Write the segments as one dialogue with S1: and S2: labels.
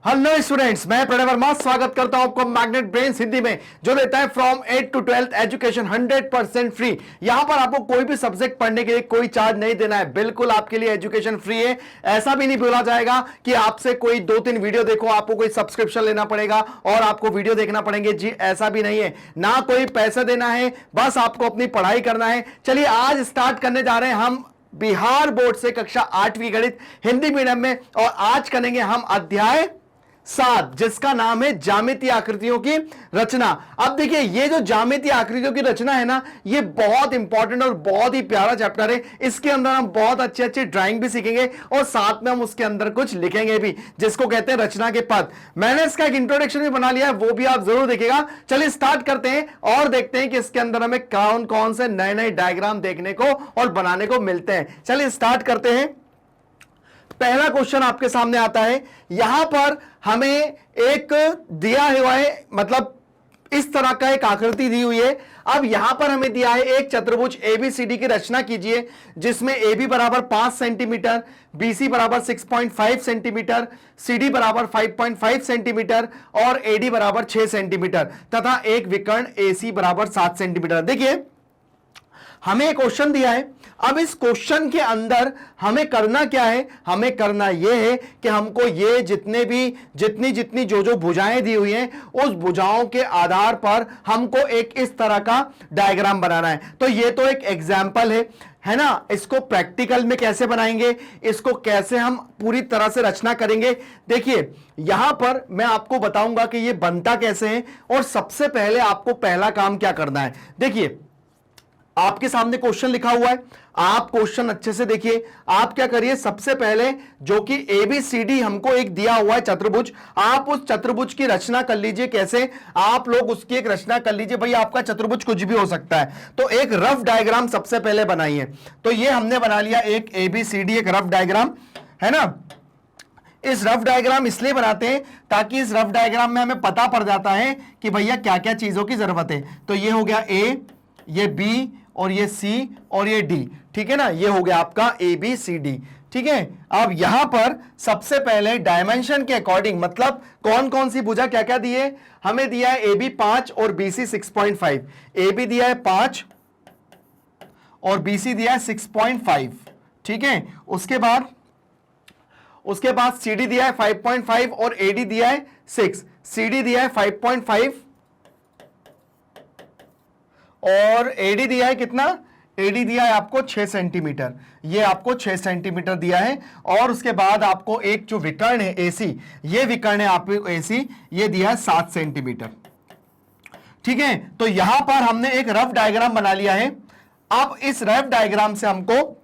S1: Hello students, मैं प्रणय वर्मा स्वागत करता हूं आपको मैग्नेट ब्रेन्स हिंदी में, जो देता है from 8 to 12th education 100% free. यहां पर आपको कोई भी सब्जेक्ट पढ़ने के लिए कोई चार्ज नहीं देना है, बिल्कुल आपके लिए एजुकेशन फ्री है। ऐसा भी नहीं बोला जाएगा कि आपसे कोई 2-3 वीडियो देखो, आपको कोई सब्सक्रिप्शन लेना पड़ेगा और आपको वीडियो देखना पड़ेंगे। जी ऐसा भी नहीं है, ना कोई पैसा देना है, बस आपको अपनी पढ़ाई करना है। चलिए आज स्टार्ट करने जा रहे हैं हम बिहार बोर्ड से कक्षा 8वीं गणित हिंदी मीडियम में, और आज करेंगे हम अध्याय 7, जिसका नाम है ज्यामितीय आकृतियों की रचना। अब देखिए, ये जो ज्यामितीय आकृतियों की रचना है ना, ये बहुत इंपॉर्टेंट और बहुत ही प्यारा चैप्टर है। इसके अंदर हम बहुत अच्छी अच्छी ड्राइंग भी सीखेंगे और साथ में हम उसके अंदर कुछ लिखेंगे भी, जिसको कहते हैं रचना के पद। मैंने इसका एक इंट्रोडक्शन भी बना लिया है, वो भी आप जरूर देखिएगा। चलिए स्टार्ट करते हैं और देखते हैं कि इसके अंदर हमें कौन कौन से नए नए डायग्राम देखने को और बनाने को मिलते हैं। चलिए स्टार्ट करते हैं। पहला क्वेश्चन आपके सामने आता है। यहां पर हमें एक दिया हुआ है, मतलब इस तरह का एक आकृति दी हुई है। अब यहां पर हमें दिया है एक चतुर्भुज एबीसीडी की रचना कीजिए, जिसमें AB बराबर 5 सेंटीमीटर, BC बराबर 6.5 सेंटीमीटर, CD बराबर 5.5 सेंटीमीटर और AD बराबर 6 सेंटीमीटर तथा एक विकर्ण AC बराबर 7 सेंटीमीटर। देखिए, हमें क्वेश्चन दिया है। अब इस क्वेश्चन के अंदर हमें करना क्या है? हमें करना यह है कि हमको ये जितनी जो भुजाएं दी हुई हैं, उस भुजाओं के आधार पर हमको एक इस तरह का डायग्राम बनाना है। तो ये तो एक एग्जाम्पल है ना। इसको प्रैक्टिकल में कैसे बनाएंगे, इसको कैसे हम पूरी तरह से रचना करेंगे, देखिए यहां पर मैं आपको बताऊंगा कि ये बनता कैसे है। और सबसे पहले आपको पहला काम क्या करना है, देखिए आपके सामने क्वेश्चन लिखा हुआ है, आप क्वेश्चन अच्छे से देखिए। आप क्या करिए, सबसे पहले जो कि ABCD हमको एक दिया हुआ है चतुर्भुज, आप उस चतुर्भुज की रचना कर लीजिए। कैसे? आप लोग उसकी एक रचना कर लीजिए। भाई आपका चतुर्भुज कुछ भी हो सकता है, तो एक रफ डायग्राम सबसे पहले बनाइए। तो ये हमने बना लिया एक ABCD, एक रफ डायग्राम है ना। इस रफ डायग्राम इसलिए बनाते हैं ताकि इस रफ डायग्राम में हमें पता पड़ जाता है कि भैया क्या क्या चीजों की जरूरत है। तो ये हो गया A, ये B और ये C और ये D, ठीक है ना। ये हो गया आपका ABCD, ठीक है। अब यहां पर सबसे पहले डायमेंशन के अकॉर्डिंग, मतलब कौन कौन सी भुजा क्या क्या दी है, हमें दिया है AB 5 और BC 6.5। AB दिया है 5 और BC दिया है 6.5, ठीक है। उसके बाद CD दिया है 5.5 और AD दिया है 6। CD दिया है 5.5 और AD दिया है कितना? AD दिया है आपको 6 सेंटीमीटर, ये आपको 6 सेंटीमीटर दिया है। और उसके बाद आपको एक जो विकर्ण है AC, ये विकर्ण है आपको AC, ये दिया है 7 सेंटीमीटर, ठीक है। तो यहां पर हमने एक रफ डायग्राम बना लिया है। अब इस रफ डायग्राम से हमको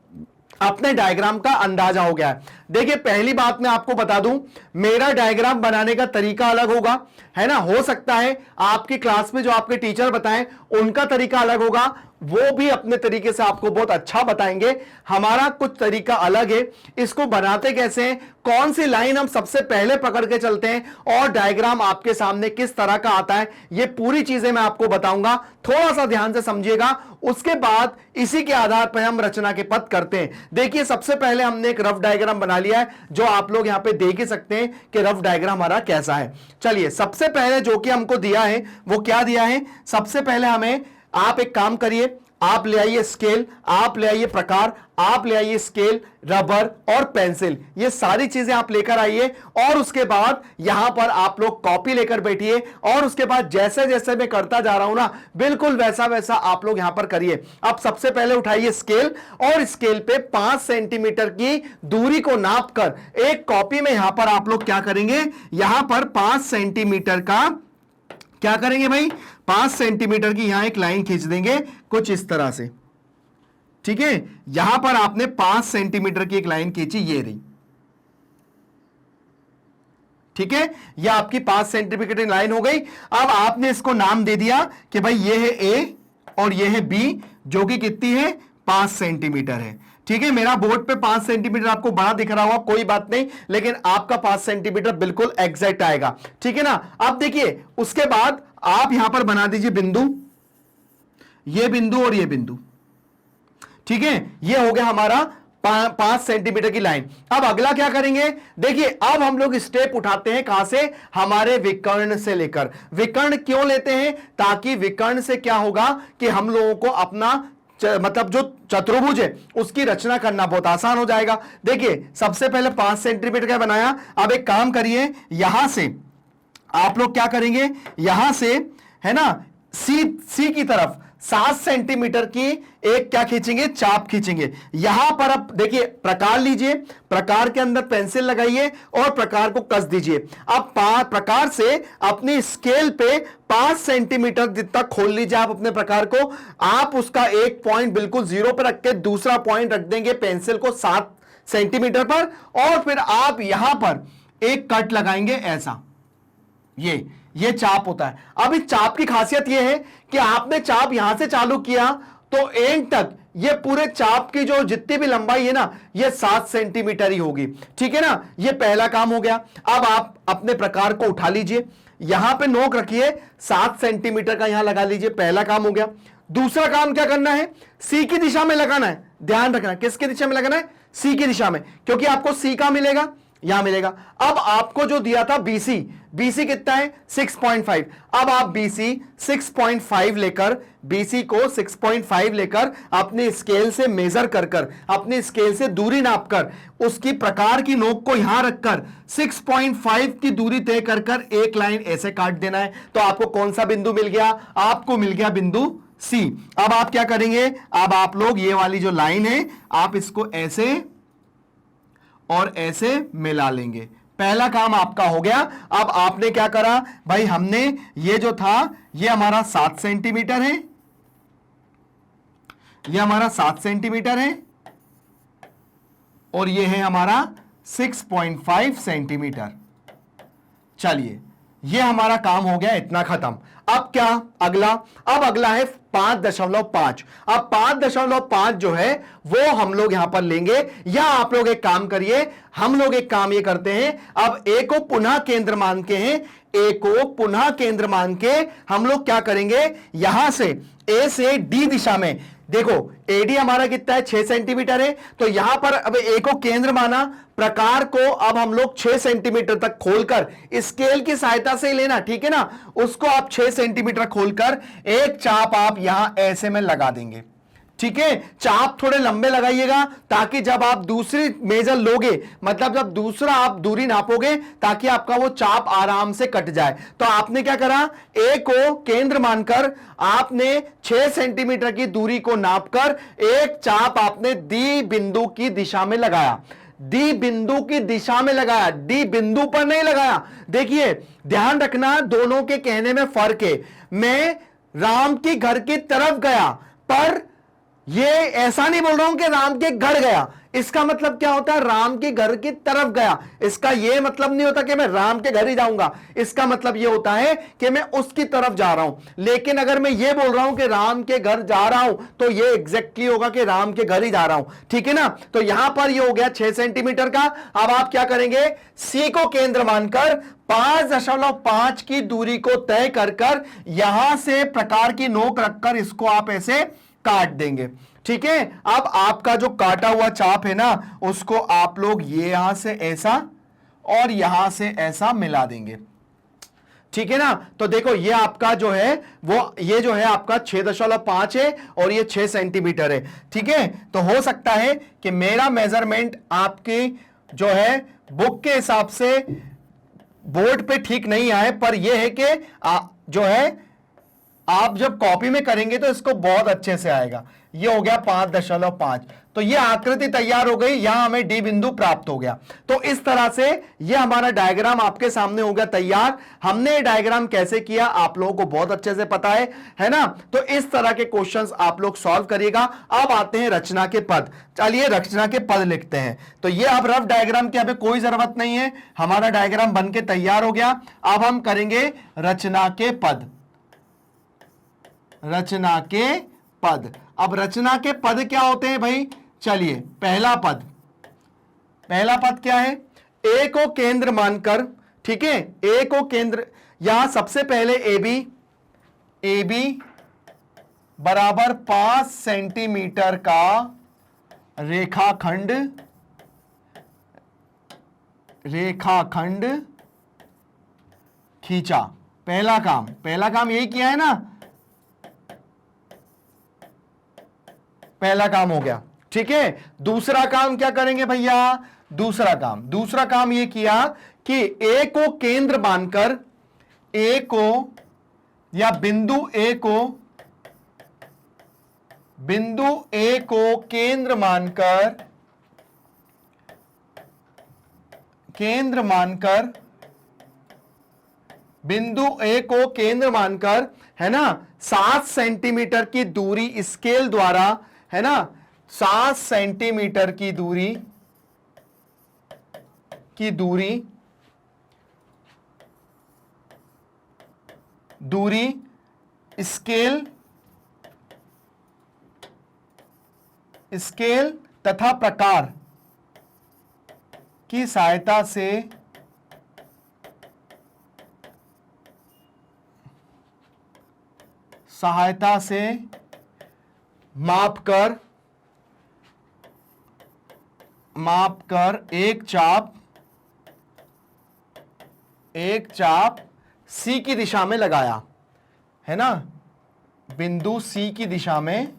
S1: अपने डायग्राम का अंदाजा हो गया है। देखिए, पहली बात मैं आपको बता दूं, मेरा डायग्राम बनाने का तरीका अलग होगा, है ना। हो सकता है आपकी क्लास में जो आपके टीचर बताएं उनका तरीका अलग होगा, वो भी अपने तरीके से आपको बहुत अच्छा बताएंगे। हमारा कुछ तरीका अलग है। इसको बनाते कैसे हैं, कौन सी लाइन हम सबसे पहले पकड़ के चलते हैं और डायग्राम आपके सामने किस तरह का आता है, ये पूरी चीजें मैं आपको बताऊंगा। थोड़ा सा ध्यान से समझिएगा। उसके बाद इसी के आधार पर हम रचना के पद करते हैं। देखिए, सबसे पहले हमने एक रफ डायग्राम बना लिया है, जो आप लोग यहां पे देख ही सकते हैं कि रफ डायग्राम हमारा कैसा है। चलिए, सबसे पहले जो कि हमको दिया है वो क्या दिया है। सबसे पहले हमें, आप एक काम करिए, आप ले आइए स्केल, आप ले आइए प्रकार, आप ले आइए स्केल, रबर और पेंसिल, ये सारी चीजें आप लेकर आइए। और उसके बाद यहां पर आप लोग कॉपी लेकर बैठिए और उसके बाद जैसे जैसे मैं करता जा रहा हूं ना, बिल्कुल वैसा वैसा आप लोग यहां पर करिए। अब सबसे पहले उठाइए स्केल और स्केल पे 5 सेंटीमीटर की दूरी को नापकर एक कॉपी में यहां पर आप लोग क्या करेंगे, यहां पर 5 सेंटीमीटर का क्या करेंगे भाई, 5 सेंटीमीटर की यहां एक लाइन खींच देंगे कुछ इस तरह से, ठीक है। यहां पर आपने 5 सेंटीमीटर की एक लाइन खींची, ये रही, ठीक है। यह आपकी 5 सेंटीमीटर की लाइन हो गई। अब आपने इसको नाम दे दिया कि भाई ये है A और ये है B, जो कि कितनी है, 5 सेंटीमीटर है, ठीक है। मेरा बोर्ड पे 5 सेंटीमीटर आपको बड़ा दिख रहा होगा, कोई बात नहीं, लेकिन आपका 5 सेंटीमीटर बिल्कुल एग्जैक्ट आएगा, ठीक है ना। अब देखिए, उसके बाद आप यहां पर बना दीजिए बिंदु, ये बिंदु और ये बिंदु, ठीक है। ये हो गया हमारा 5 सेंटीमीटर की लाइन। अब अगला क्या करेंगे, देखिए अब हम लोग स्टेप उठाते हैं कहां से, हमारे विकर्ण से लेकर। विकर्ण क्यों लेते हैं, ताकि विकर्ण से क्या होगा कि हम लोगों को अपना मतलब जो चतुर्भुज है उसकी रचना करना बहुत आसान हो जाएगा। देखिए सबसे पहले 5 सेंटीमीटर का बनाया। अब एक काम करिए, यहां से आप लोग क्या करेंगे, यहां से है ना सी की तरफ 7 सेंटीमीटर की एक क्या खींचेंगे, चाप खींचेंगे। यहां पर अब देखिए प्रकार लीजिए, प्रकार के अंदर पेंसिल लगाइए और प्रकार को कस दीजिए। अब प्रकार से अपनी स्केल पे 5 सेंटीमीटर जितना खोल लीजिए आप अपने प्रकार को। आप उसका एक पॉइंट बिल्कुल 0 पर रख के दूसरा पॉइंट रख देंगे पेंसिल को 7 सेंटीमीटर पर, और फिर आप यहां पर एक कट लगाएंगे ऐसा। ये चाप होता है। अब इस चाप की खासियत यह है कि आपने चाप यहां से चालू किया तो एंड तक ये पूरे चाप की जो जितनी भी लंबाई है ना, ये 7 सेंटीमीटर ही होगी। ठीक है ना, ये पहला काम हो गया। अब आप अपने प्रकार को उठा लीजिए, यहां पे नोक रखिए, 7 सेंटीमीटर का यहां लगा लीजिए, पहला काम हो गया। दूसरा काम क्या करना है, सी की दिशा में लगाना है। ध्यान रखना किसकी दिशा में लगाना है, सी की दिशा में, क्योंकि आपको सी का मिलेगा, यहां मिलेगा। अब आपको जो दिया था बीसी, बीसी कितना है 6.5। अब आप बीसी 6.5 लेकर, बीसी को 6.5 लेकर अपने स्केल से मेजर कर अपने स्केल से दूरी नापकर उसकी प्रकार की नोक को यहां रखकर 6.5 की दूरी तय कर एक लाइन ऐसे काट देना है। तो आपको कौन सा बिंदु मिल गया, आपको मिल गया बिंदु सी। अब आप क्या करेंगे, अब आप लोग ये वाली जो लाइन है आप इसको ऐसे और ऐसे मिला लेंगे। पहला काम आपका हो गया। अब आपने क्या करा भाई, हमने ये जो था ये हमारा 7 सेंटीमीटर है, ये हमारा 7 सेंटीमीटर है, और ये है हमारा 6.5 सेंटीमीटर। चलिए ये हमारा काम हो गया, इतना खत्म। अब क्या अगला, अब अगला है 5.5। अब 5.5 जो है वो हम लोग यहां पर लेंगे, या आप लोग एक काम करिए, हम लोग एक काम ये करते हैं, अब ए को पुनः केंद्र मान के हैं, ए को पुनः केंद्र मान के हम लोग क्या करेंगे, यहां से ए से डी दिशा में, देखो एडी हमारा कितना है 6 सेंटीमीटर है, तो यहां पर अब ए को केंद्र माना, प्रकार को अब हम लोग 6 सेंटीमीटर तक खोलकर स्केल की सहायता से लेना, ठीक है ना, उसको आप 6 सेंटीमीटर खोलकर एक चाप आप यहां ऐसे में लगा देंगे। ठीक है, चाप थोड़े लंबे लगाइएगा ताकि जब आप दूसरी मेजर लोगे, मतलब जब दूसरा आप दूरी नापोगे, ताकि आपका वो चाप आराम से कट जाए। तो आपने क्या करा, ए को केंद्र मानकर आपने 6 सेंटीमीटर की दूरी को नापकर एक चाप आपने डी बिंदु की दिशा में लगाया, डी बिंदु की दिशा में लगाया, डी बिंदु पर नहीं लगाया। देखिए ध्यान रखना, दोनों के कहने में फर्क है। मैं राम के घर की तरफ गया, पर ये ऐसा नहीं बोल रहा हूं कि राम के घर गया। इसका मतलब क्या होता है, राम के घर की तरफ गया। इसका यह मतलब नहीं होता कि मैं राम के घर ही जाऊंगा, इसका मतलब यह होता है कि मैं उसकी तरफ जा रहा हूं। लेकिन अगर मैं ये बोल रहा हूं कि राम के घर जा रहा हूं, तो ये एग्जैक्टली होगा कि राम के घर ही जा रहा हूं। ठीक है ना, तो यहां पर ये हो गया 6 सेंटीमीटर का। अब आप क्या करेंगे, सी को केंद्र मानकर 5.5 की दूरी को तय कर यहां से प्रकार की नोक रखकर इसको आप ऐसे काट देंगे। ठीक है, अब आपका जो काटा हुआ चाप है ना, उसको आप लोग ये यहां से ऐसा और यहां से ऐसा मिला देंगे। ठीक है ना, तो देखो ये आपका जो है वो, ये जो है आपका 6.5 है और ये 6 सेंटीमीटर है। ठीक है, तो हो सकता है कि मेरा मेजरमेंट आपकी जो है बुक के हिसाब से बोर्ड पे ठीक नहीं आए, पर यह है कि जो है आप जब कॉपी में करेंगे तो इसको बहुत अच्छे से आएगा। ये हो गया 5.5, तो ये आकृति तैयार हो गई, यहां हमें डी बिंदु प्राप्त हो गया। तो इस तरह से ये हमारा डायग्राम आपके सामने हो गया तैयार। हमने ये डायग्राम कैसे किया आप लोगों को बहुत अच्छे से पता है ना। तो इस तरह के क्वेश्चंस आप लोग सॉल्व करिएगा। अब आते हैं रचना के पद। चलिए रचना के पद लिखते हैं। तो ये अब रफ डायग्राम की अभी कोई जरूरत नहीं है, हमारा डायग्राम बनके तैयार हो गया। अब हम करेंगे रचना के पद, रचना के पद। अब रचना के पद क्या होते हैं भाई, चलिए पहला पद, पहला पद क्या है, ए को केंद्र मानकर, ठीक है, ए को केंद्र, यहां सबसे पहले ए बी बराबर 5 सेंटीमीटर का रेखाखंड खींचा। पहला काम यही किया है ना, पहला काम हो गया। ठीक है, दूसरा काम क्या करेंगे भैया? दूसरा काम ये किया कि ए को केंद्र मानकर, ए को या बिंदु ए को केंद्र मानकर है ना 7 सेंटीमीटर की दूरी स्केल द्वारा, है ना 7 सेंटीमीटर की दूरी स्केल तथा प्रकार की सहायता से मापकर एक चाप सी की दिशा में लगाया, है ना, बिंदु सी की दिशा में,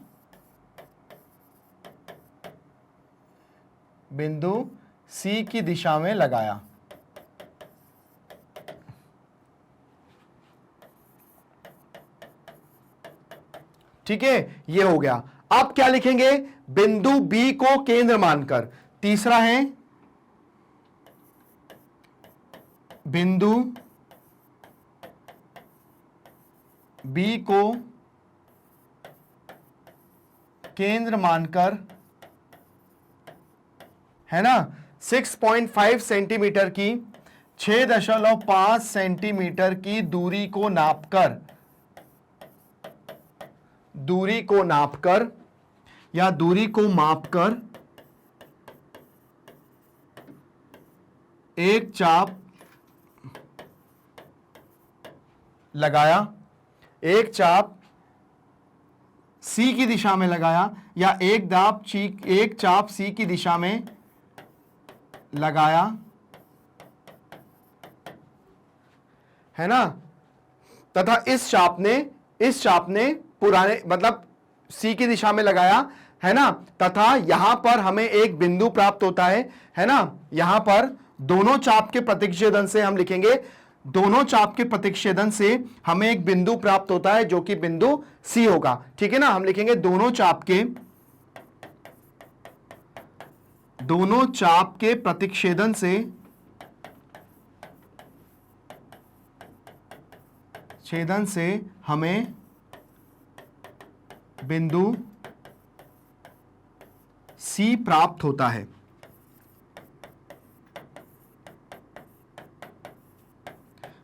S1: लगाया। ठीक है, ये हो गया। अब क्या लिखेंगे? बिंदु बी को केंद्र मानकर, तीसरा है बिंदु बी को केंद्र मानकर, है ना 6.5 सेंटीमीटर की 6.5 सेंटीमीटर की दूरी को नापकर या दूरी को मापकर एक चाप लगाया, एक चाप सी की दिशा में लगाया, या एक चाप सी की दिशा में लगाया, है ना, तथा इस चाप ने पुराने मतलब सी की दिशा में लगाया, है ना, तथा यहां पर हमें एक बिंदु प्राप्त होता है ना, यहां पर दोनों चाप के प्रतिच्छेदन से हम लिखेंगे, दोनों चाप के प्रतिच्छेदन से हमें एक बिंदु प्राप्त होता है जो कि बिंदु सी होगा। ठीक है ना, हम लिखेंगे दोनों चाप के प्रतिच्छेदन से हमें बिंदु सी प्राप्त होता है।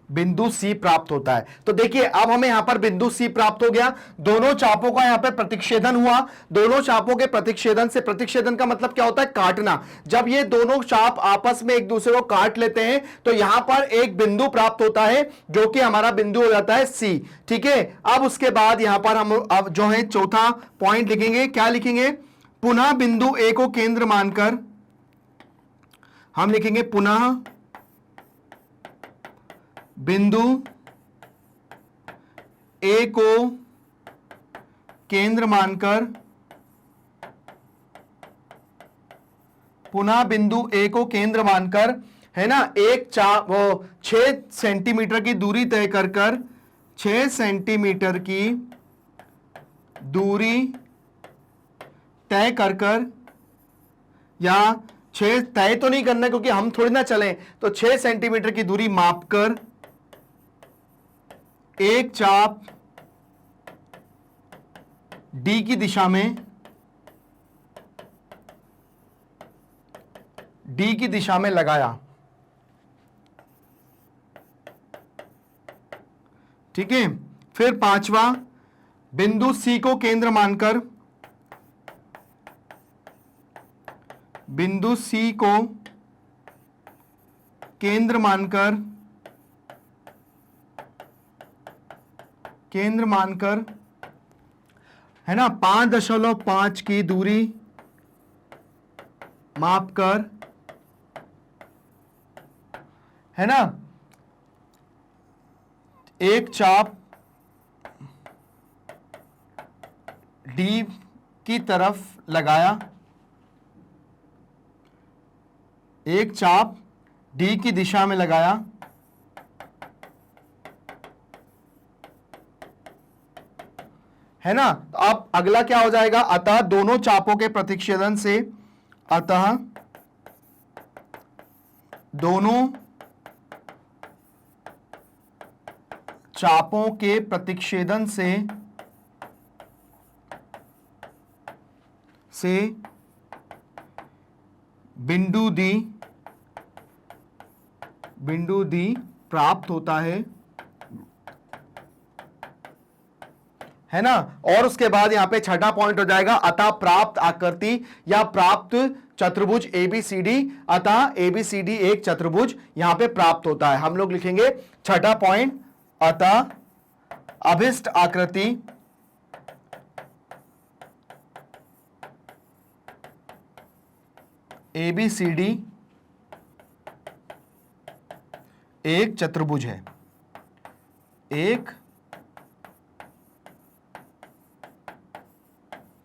S1: बिंदु सी प्राप्त होता है। तो देखिए अब हमें यहां पर बिंदु सी प्राप्त हो गया, दोनों चापों का यहां पर प्रतिच्छेदन हुआ, दोनों चापों के प्रतिच्छेदन का मतलब क्या होता है? काटना। जब ये दोनों चाप आपस में एक दूसरे को काट लेते हैं तो यहां पर एक बिंदु प्राप्त होता है जो कि हमारा बिंदु हो जाता है सी। ठीक है, अब उसके बाद यहां पर हम अब जो है चौथा पॉइंट लिखेंगे। क्या लिखेंगे? पुनः बिंदु ए को केंद्र मानकर हम लिखेंगे, पुनः बिंदु ए को केंद्र मानकर, पुनः बिंदु ए को केंद्र मानकर, है ना, एक चाप 6 सेंटीमीटर की दूरी तय कर 6 सेंटीमीटर की दूरी तय कर या 6 तय तो नहीं करना क्योंकि हम थोड़ी ना चलें, तो 6 सेंटीमीटर की दूरी मापकर एक चाप डी की दिशा में लगाया। ठीक है, फिर पांचवा, बिंदु सी को केंद्र मानकर, बिंदु सी को केंद्र मानकर है ना 5.5 की दूरी माप कर, है ना, एक चाप डी की तरफ लगाया, एक चाप डी की दिशा में लगाया, है ना। तो अब अगला क्या हो जाएगा, अतः दोनों चापों के प्रतिच्छेदन से, अतः दोनों चापों के प्रतिच्छेदन से बिंदु दी प्राप्त होता है ना। और उसके बाद यहां पे छठा पॉइंट हो जाएगा, अतः प्राप्त आकृति या प्राप्त चतुर्भुज ABCD, अतः ABCD एक चतुर्भुज यहां पे प्राप्त होता है। हम लोग लिखेंगे छठा पॉइंट, अतः अभिष्ट आकृति ABCD एक चतुर्भुज है, एक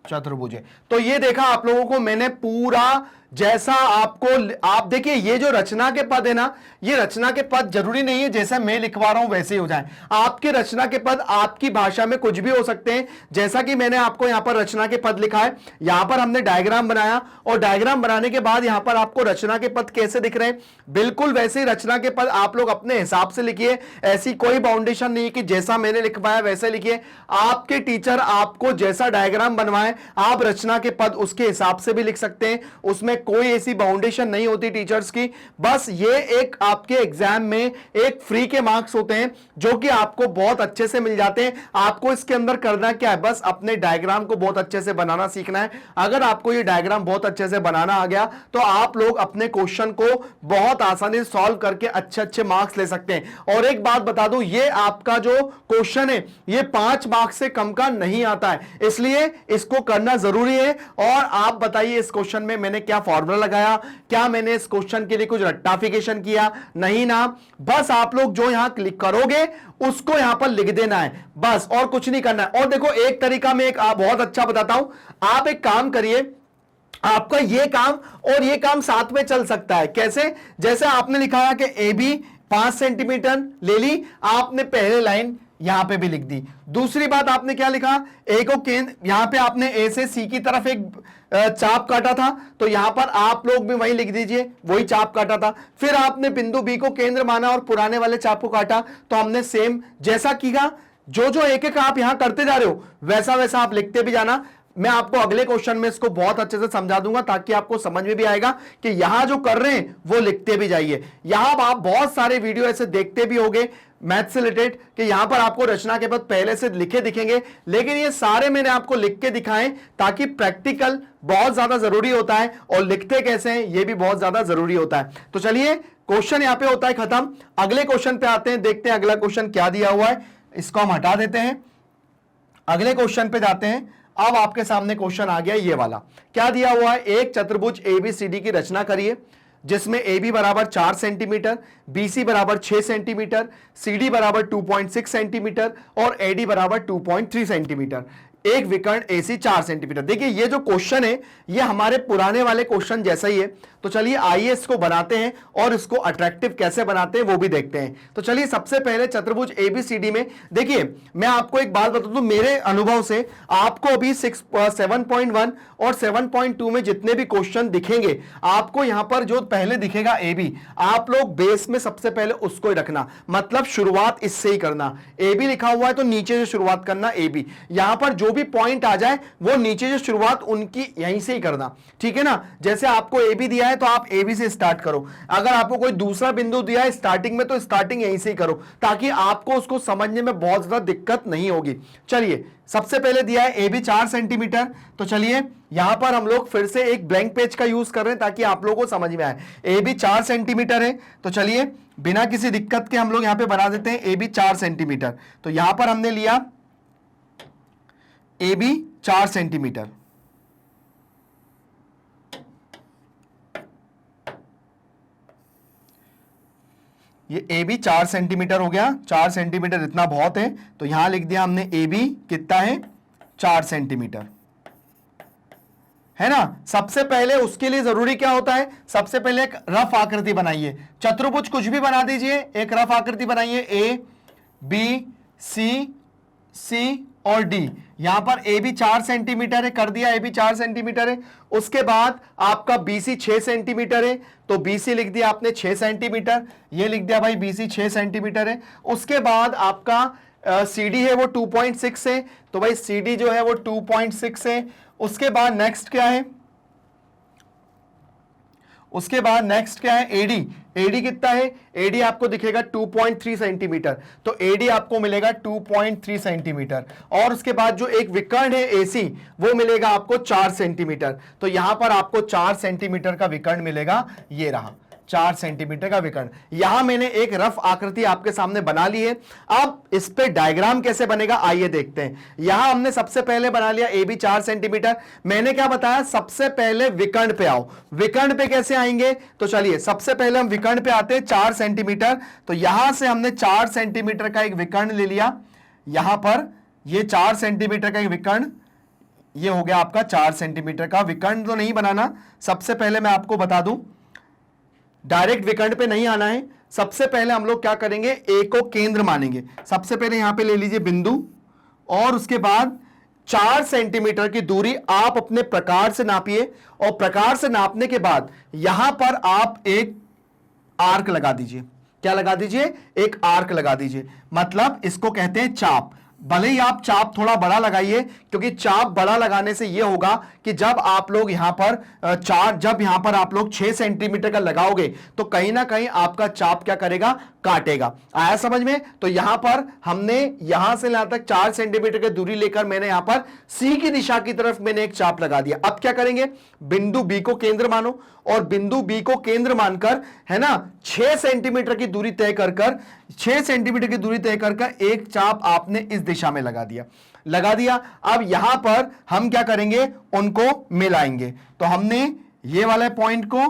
S1: चतुर्भुज है। तो ये देखा आप लोगों को मैंने पूरा, जैसा आपको, आप देखिए ये जो रचना के पद है ना, ये रचना के पद जरूरी नहीं है जैसा मैं लिखवा रहा हूं वैसे ही हो जाए। आपके रचना के पद आपकी भाषा में कुछ भी हो सकते हैं, जैसा कि मैंने आपको यहां पर रचना के पद लिखा है, यहां पर हमने डायग्राम बनाया और डायग्राम बनाने के बाद यहां पर आपको रचना के पद कैसे दिख रहे हैं, बिल्कुल वैसे ही रचना के पद आप लोग अपने हिसाब से लिखिए। ऐसी कोई बाउंडेशन नहीं है कि जैसा मैंने लिखवाया वैसे लिखिए। आपके टीचर आपको जैसा डायग्राम बनवाए आप रचना के पद उसके हिसाब से भी लिख सकते हैं, उसमें कोई ऐसी बाउंडेशन नहीं होती टीचर्स की। बस ये एक आपके एग्जाम में एक फ्री के मार्क्स होते हैं जो कि आपको बहुत अच्छे से मिल जाते हैं। आपको इसके अंदर करना क्या है, बस अपने डायग्राम को बहुत अच्छे से बनाना सीखना है। अगर आपको ये डायग्राम बहुत अच्छे से बनाना आ गया तो आप लोग अपने क्वेश्चन को बहुत आसानी से सॉल्व करके अच्छे अच्छे मार्क्स ले सकते हैं। और एक बात बता दूं, ये आपका जो क्वेश्चन है ये 5 मार्क्स से कम का नहीं आता है, इसलिए इसको करना जरूरी है। और आप बताइए इस क्वेश्चन में मैंने क्या फॉर्मूला लगाया, क्या मैंने इस क्वेश्चन के लिए कुछ रट्टाफिकेशन किया, नहीं ना। बस आप लोग जो यहां क्लिक करोगे उसको यहां पर लिख देना है, बस और कुछ नहीं करना है। और देखो एक तरीका मैं एक बहुत अच्छा बताता हूं, आप एक काम करिए, आपका ये काम और ये काम साथ में चल सकता है। कैसे, जैसे आपने लिखा है कि AB 5 सेंटीमीटर ले ली, आपने पहले लाइन यहां पे भी लिख दी। दूसरी बात आपने क्या लिखा, ए को केंद्र, यहां पे आपने ए से सी की तरफ एक चाप काटा था, तो यहां पर आप लोग भी वही लिख दीजिए, वही चाप काटा था। फिर आपने बिंदु बी को केंद्र माना और पुराने वाले चाप को काटा, तो हमने सेम जैसा किया, जो जो एक एक आप यहां करते जा रहे हो वैसा वैसा आप लिखते भी जाना। मैं आपको अगले क्वेश्चन में इसको बहुत अच्छे से समझा दूंगा ताकि आपको समझ में भी आएगा कि यहां जो कर रहे हैं वो लिखते भी जाइए। यहां आप बहुत सारे वीडियो ऐसे देखते भी होंगे मैथ से रिलेटेड कि यहां पर आपको रचना के पद पहले से लिखे दिखेंगे, लेकिन ये सारे मैंने आपको लिख के दिखाएं ताकि प्रैक्टिकल बहुत ज्यादा जरूरी होता है और लिखते कैसे हैं ये भी बहुत ज्यादा जरूरी होता है। तो चलिए क्वेश्चन यहां पे होता है खत्म, अगले क्वेश्चन पे आते हैं, देखते हैं अगला क्वेश्चन क्या दिया हुआ है। इसको हम हटा देते हैं, अगले क्वेश्चन पे जाते हैं। अब आपके सामने क्वेश्चन आ गया ये वाला, क्या दिया हुआ है, एक चतुर्भुज ABCD की रचना करिए जिसमें AB बराबर 4 सेंटीमीटर, BC बराबर 6 सेंटीमीटर, CD बराबर 2.6 सेंटीमीटर और AD बराबर 2.3 सेंटीमीटर, एक विकर्ण AC 4 सेंटीमीटर। देखिए ये जो क्वेश्चन है ये हमारे पुराने वाले क्वेश्चन जैसा ही है, तो चलिए आइए इसको बनाते हैं और इसको अट्रैक्टिव कैसे बनाते हैं वो भी देखते हैं। तो चलिए सबसे पहले चतुर्भुज ABCD में देखिए, मैं आपको एक बात बता दूं, मेरे अनुभव से आपको अभी 7.1 और 7.2 में जितने भी क्वेश्चन दिखेंगे, आपको यहां पर जो पहले दिखेगा AB, आप लोग बेस में सबसे पहले उसको ही रखना, मतलब शुरुआत इससे ही करना। AB लिखा हुआ है तो नीचे से शुरुआत करना AB, यहां पर जो भी पॉइंट आ जाए वो नीचे जो शुरुआत उनकी यहीं से ही करना, ठीक है ना। जैसे आपको AB दिया है तो आप AB से स्टार्ट करो, अगर आपको कोई दूसरा बिंदु दिया है स्टार्टिंग में तो स्टार्टिंग यहीं से ही करो ताकि आपको उसको समझने में बहुत ज्यादा दिक्कत नहीं होगी। चलिए सबसे पहले दिया है AB 4 सेंटीमीटर, तो चलिए यहां पर हम लोग फिर से एक ब्लैंक पेज का यूज कर रहे हैं ताकि आप लोगों को समझ में आए। AB 4 सेंटीमीटर है, तो चलिए बिना किसी दिक्कत के हम लोग यहां पे बना देते हैं AB 4 सेंटीमीटर। तो यहां पर हमने लिया AB 4 सेंटीमीटर, ये ए बी 4 सेंटीमीटर हो गया, 4 सेंटीमीटर इतना बहुत है, तो यहां लिख दिया हमने ए बी कितना है 4 सेंटीमीटर, है ना। सबसे पहले उसके लिए जरूरी क्या होता है, सबसे पहले एक रफ आकृति बनाइए, चतुर्भुज कुछ भी बना दीजिए, एक रफ आकृति बनाइए, ए बी सी और डी। यहां पर ए बी 4 सेंटीमीटर है, कर दिया ए बी 4 सेंटीमीटर है। उसके बाद आपका बी सी 6 सेंटीमीटर है, तो बी सी लिख दिया आपने 6 सेंटीमीटर, ये लिख दिया भाई बी सी 6 सेंटीमीटर है। उसके बाद आपका सी डी है वो 2.6 है, तो भाई सी डी जो है वो 2.6 है। उसके बाद नेक्स्ट क्या है, उसके बाद नेक्स्ट क्या है, एडी। एडी कितना है, एडी आपको दिखेगा 2.3 सेंटीमीटर, तो एडी आपको मिलेगा 2.3 सेंटीमीटर। और उसके बाद जो एक विकर्ण है एसी, वो मिलेगा आपको 4 सेंटीमीटर, तो यहां पर आपको 4 सेंटीमीटर का विकर्ण मिलेगा, ये रहा 4 सेंटीमीटर का विकर्ण। यहां मैंने एक रफ आकृति आपके सामने बना ली है। अब इस पे डायग्राम कैसे बनेगा आइए देखते हैं। यहां हमने सबसे पहले बना लिया ए बी 4 सेंटीमीटर। मैंने क्या बताया, सबसे पहले विकर्ण पे आओ। विकर्ण पे कैसे आएंगे, तो चलिए सबसे पहले हम विकर्ण पे आते हैं 4 सेंटीमीटर। तो यहां से हमने 4 सेंटीमीटर का एक विकर्ण ले लिया, यहां पर ये 4 सेंटीमीटर का एक विकर्ण, ये हो गया आपका 4 सेंटीमीटर का विकर्ण। तो नहीं बनाना, सबसे पहले मैं आपको बता दूं, डायरेक्ट विकर्ण पे नहीं आना है। सबसे पहले हम लोग क्या करेंगे, ए को केंद्र मानेंगे। सबसे पहले यहां पे ले लीजिए बिंदु, और उसके बाद 4 सेंटीमीटर की दूरी आप अपने प्रकार से नापिए, और प्रकार से नापने के बाद यहां पर आप एक आर्क लगा दीजिए। क्या लगा दीजिए, एक आर्क लगा दीजिए, मतलब इसको कहते हैं चाप। भले ही आप चाप थोड़ा बड़ा लगाइए, क्योंकि चाप बड़ा लगाने से यह होगा कि जब आप लोग यहां पर जब यहां पर आप लोग 6 सेंटीमीटर का लगाओगे, तो कहीं ना कहीं आपका चाप क्या करेगा, काटेगा। आया समझ में। तो यहां पर हमने यहां से यहां तक 4 सेंटीमीटर की दूरी लेकर मैंने यहां पर सी की दिशा की तरफ मैंने एक चाप लगा दिया। अब क्या करेंगे, बिंदु बी को केंद्र मानो, और बिंदु बी को केंद्र मानकर, है ना, 6 सेंटीमीटर की दूरी तय कर 6 सेंटीमीटर की दूरी तय कर एक चाप आपने इस दिशा में लगा दिया। अब यहां पर हम क्या करेंगे, उनको मिलाएंगे। तो हमने ये वाले पॉइंट को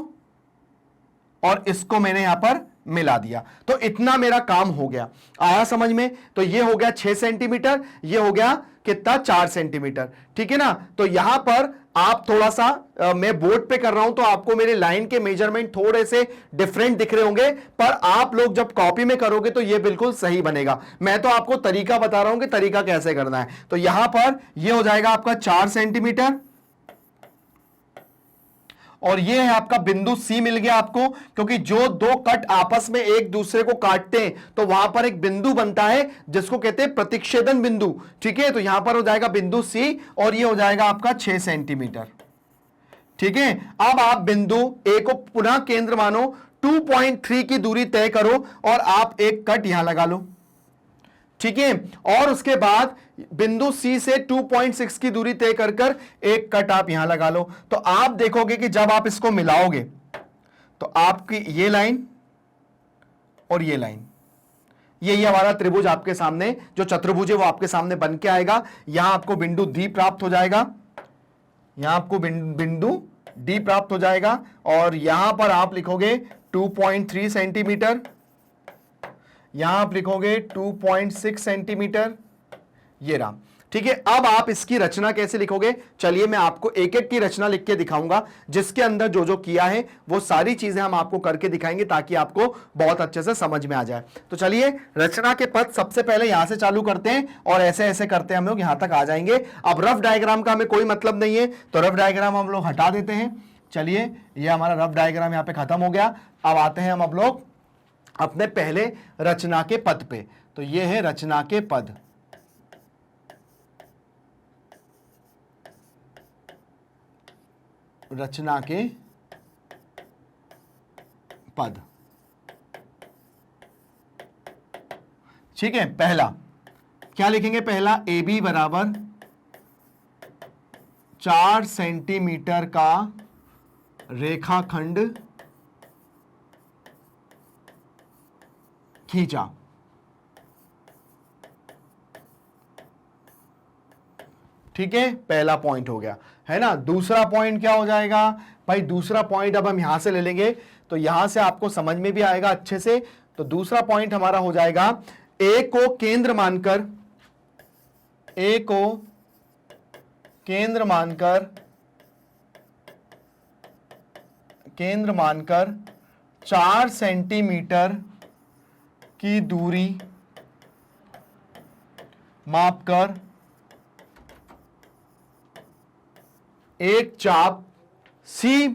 S1: और इसको मैंने यहां पर मिला दिया, तो इतना मेरा काम हो गया। आया समझ में। तो ये हो गया 6 सेंटीमीटर, ये हो गया कितना, 4 सेंटीमीटर, ठीक है ना। तो यहां पर आप थोड़ा सा मैं बोर्ड पे कर रहा हूं, तो आपको मेरे लाइन के मेजरमेंट थोड़े से डिफरेंट दिख रहे होंगे, पर आप लोग जब कॉपी में करोगे तो ये बिल्कुल सही बनेगा। मैं तो आपको तरीका बता रहा हूं कि तरीका कैसे करना है। तो यहां पर ये हो जाएगा आपका 4 सेंटीमीटर, और ये है आपका बिंदु सी मिल गया आपको, क्योंकि जो दो कट आपस में एक दूसरे को काटते हैं तो वहां पर एक बिंदु बनता है जिसको कहते हैं प्रतिच्छेदन बिंदु, ठीक है। तो यहां पर हो जाएगा बिंदु सी, और ये हो जाएगा आपका 6 सेंटीमीटर, ठीक है। अब आप बिंदु ए को पुनः केंद्र मानो, 2.3 की दूरी तय करो, और आप एक कट यहां लगा लो, ठीक है। और उसके बाद बिंदु सी से 2.6 की दूरी तय कर एक कट आप यहां लगा लो। तो आप देखोगे कि जब आप इसको मिलाओगे तो आपकी ये लाइन और ये लाइन, यही हमारा त्रिभुज आपके सामने, जो चतुर्भुज है वो आपके सामने बन के आएगा। यहां आपको बिंदु डी प्राप्त हो जाएगा, यहां आपको बिंदु डी प्राप्त हो जाएगा, और यहां पर आप लिखोगे 2.3 सेंटीमीटर, यहां आप लिखोगे 2.6 सेंटीमीटर, ये रहा, ठीक है। अब आप इसकी रचना कैसे लिखोगे, चलिए मैं आपको एक एक की रचना लिख के दिखाऊंगा, जिसके अंदर जो जो किया है वो सारी चीजें हम आपको करके दिखाएंगे, ताकि आपको बहुत अच्छे से समझ में आ जाए। तो चलिए रचना के पद सबसे पहले यहां से चालू करते हैं, और ऐसे ऐसे करते हैं हम लोग यहां तक आ जाएंगे। अब रफ डायग्राम का हमें कोई मतलब नहीं है, तो रफ डायग्राम हम लोग हटा देते हैं। चलिए ये हमारा रफ डायग्राम यहां पे खत्म हो गया। अब आते हैं हम अब लोग अपने पहले रचना के पद पे। तो ये है रचना के पद, रचना के पद, ठीक है। पहला क्या लिखेंगे, पहला ए बी बराबर 4 सेंटीमीटर का रेखाखंड खींचा, ठीक है। पहला पॉइंट हो गया, है ना। दूसरा पॉइंट क्या हो जाएगा भाई, दूसरा पॉइंट अब हम यहां से ले लेंगे, तो यहां से आपको समझ में भी आएगा अच्छे से। तो दूसरा पॉइंट हमारा हो जाएगा ए को केंद्र मानकर, ए को केंद्र मानकर 4 सेंटीमीटर की दूरी मापकर एक चाप सी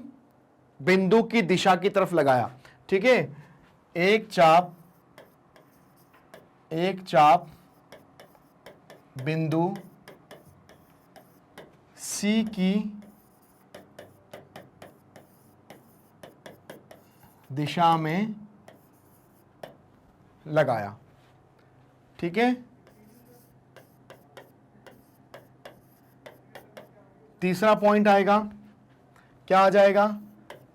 S1: बिंदु की दिशा की तरफ लगाया। ठीक है, एक चाप बिंदु सी की दिशा में लगाया। ठीक है, तीसरा पॉइंट आएगा, क्या आ जाएगा?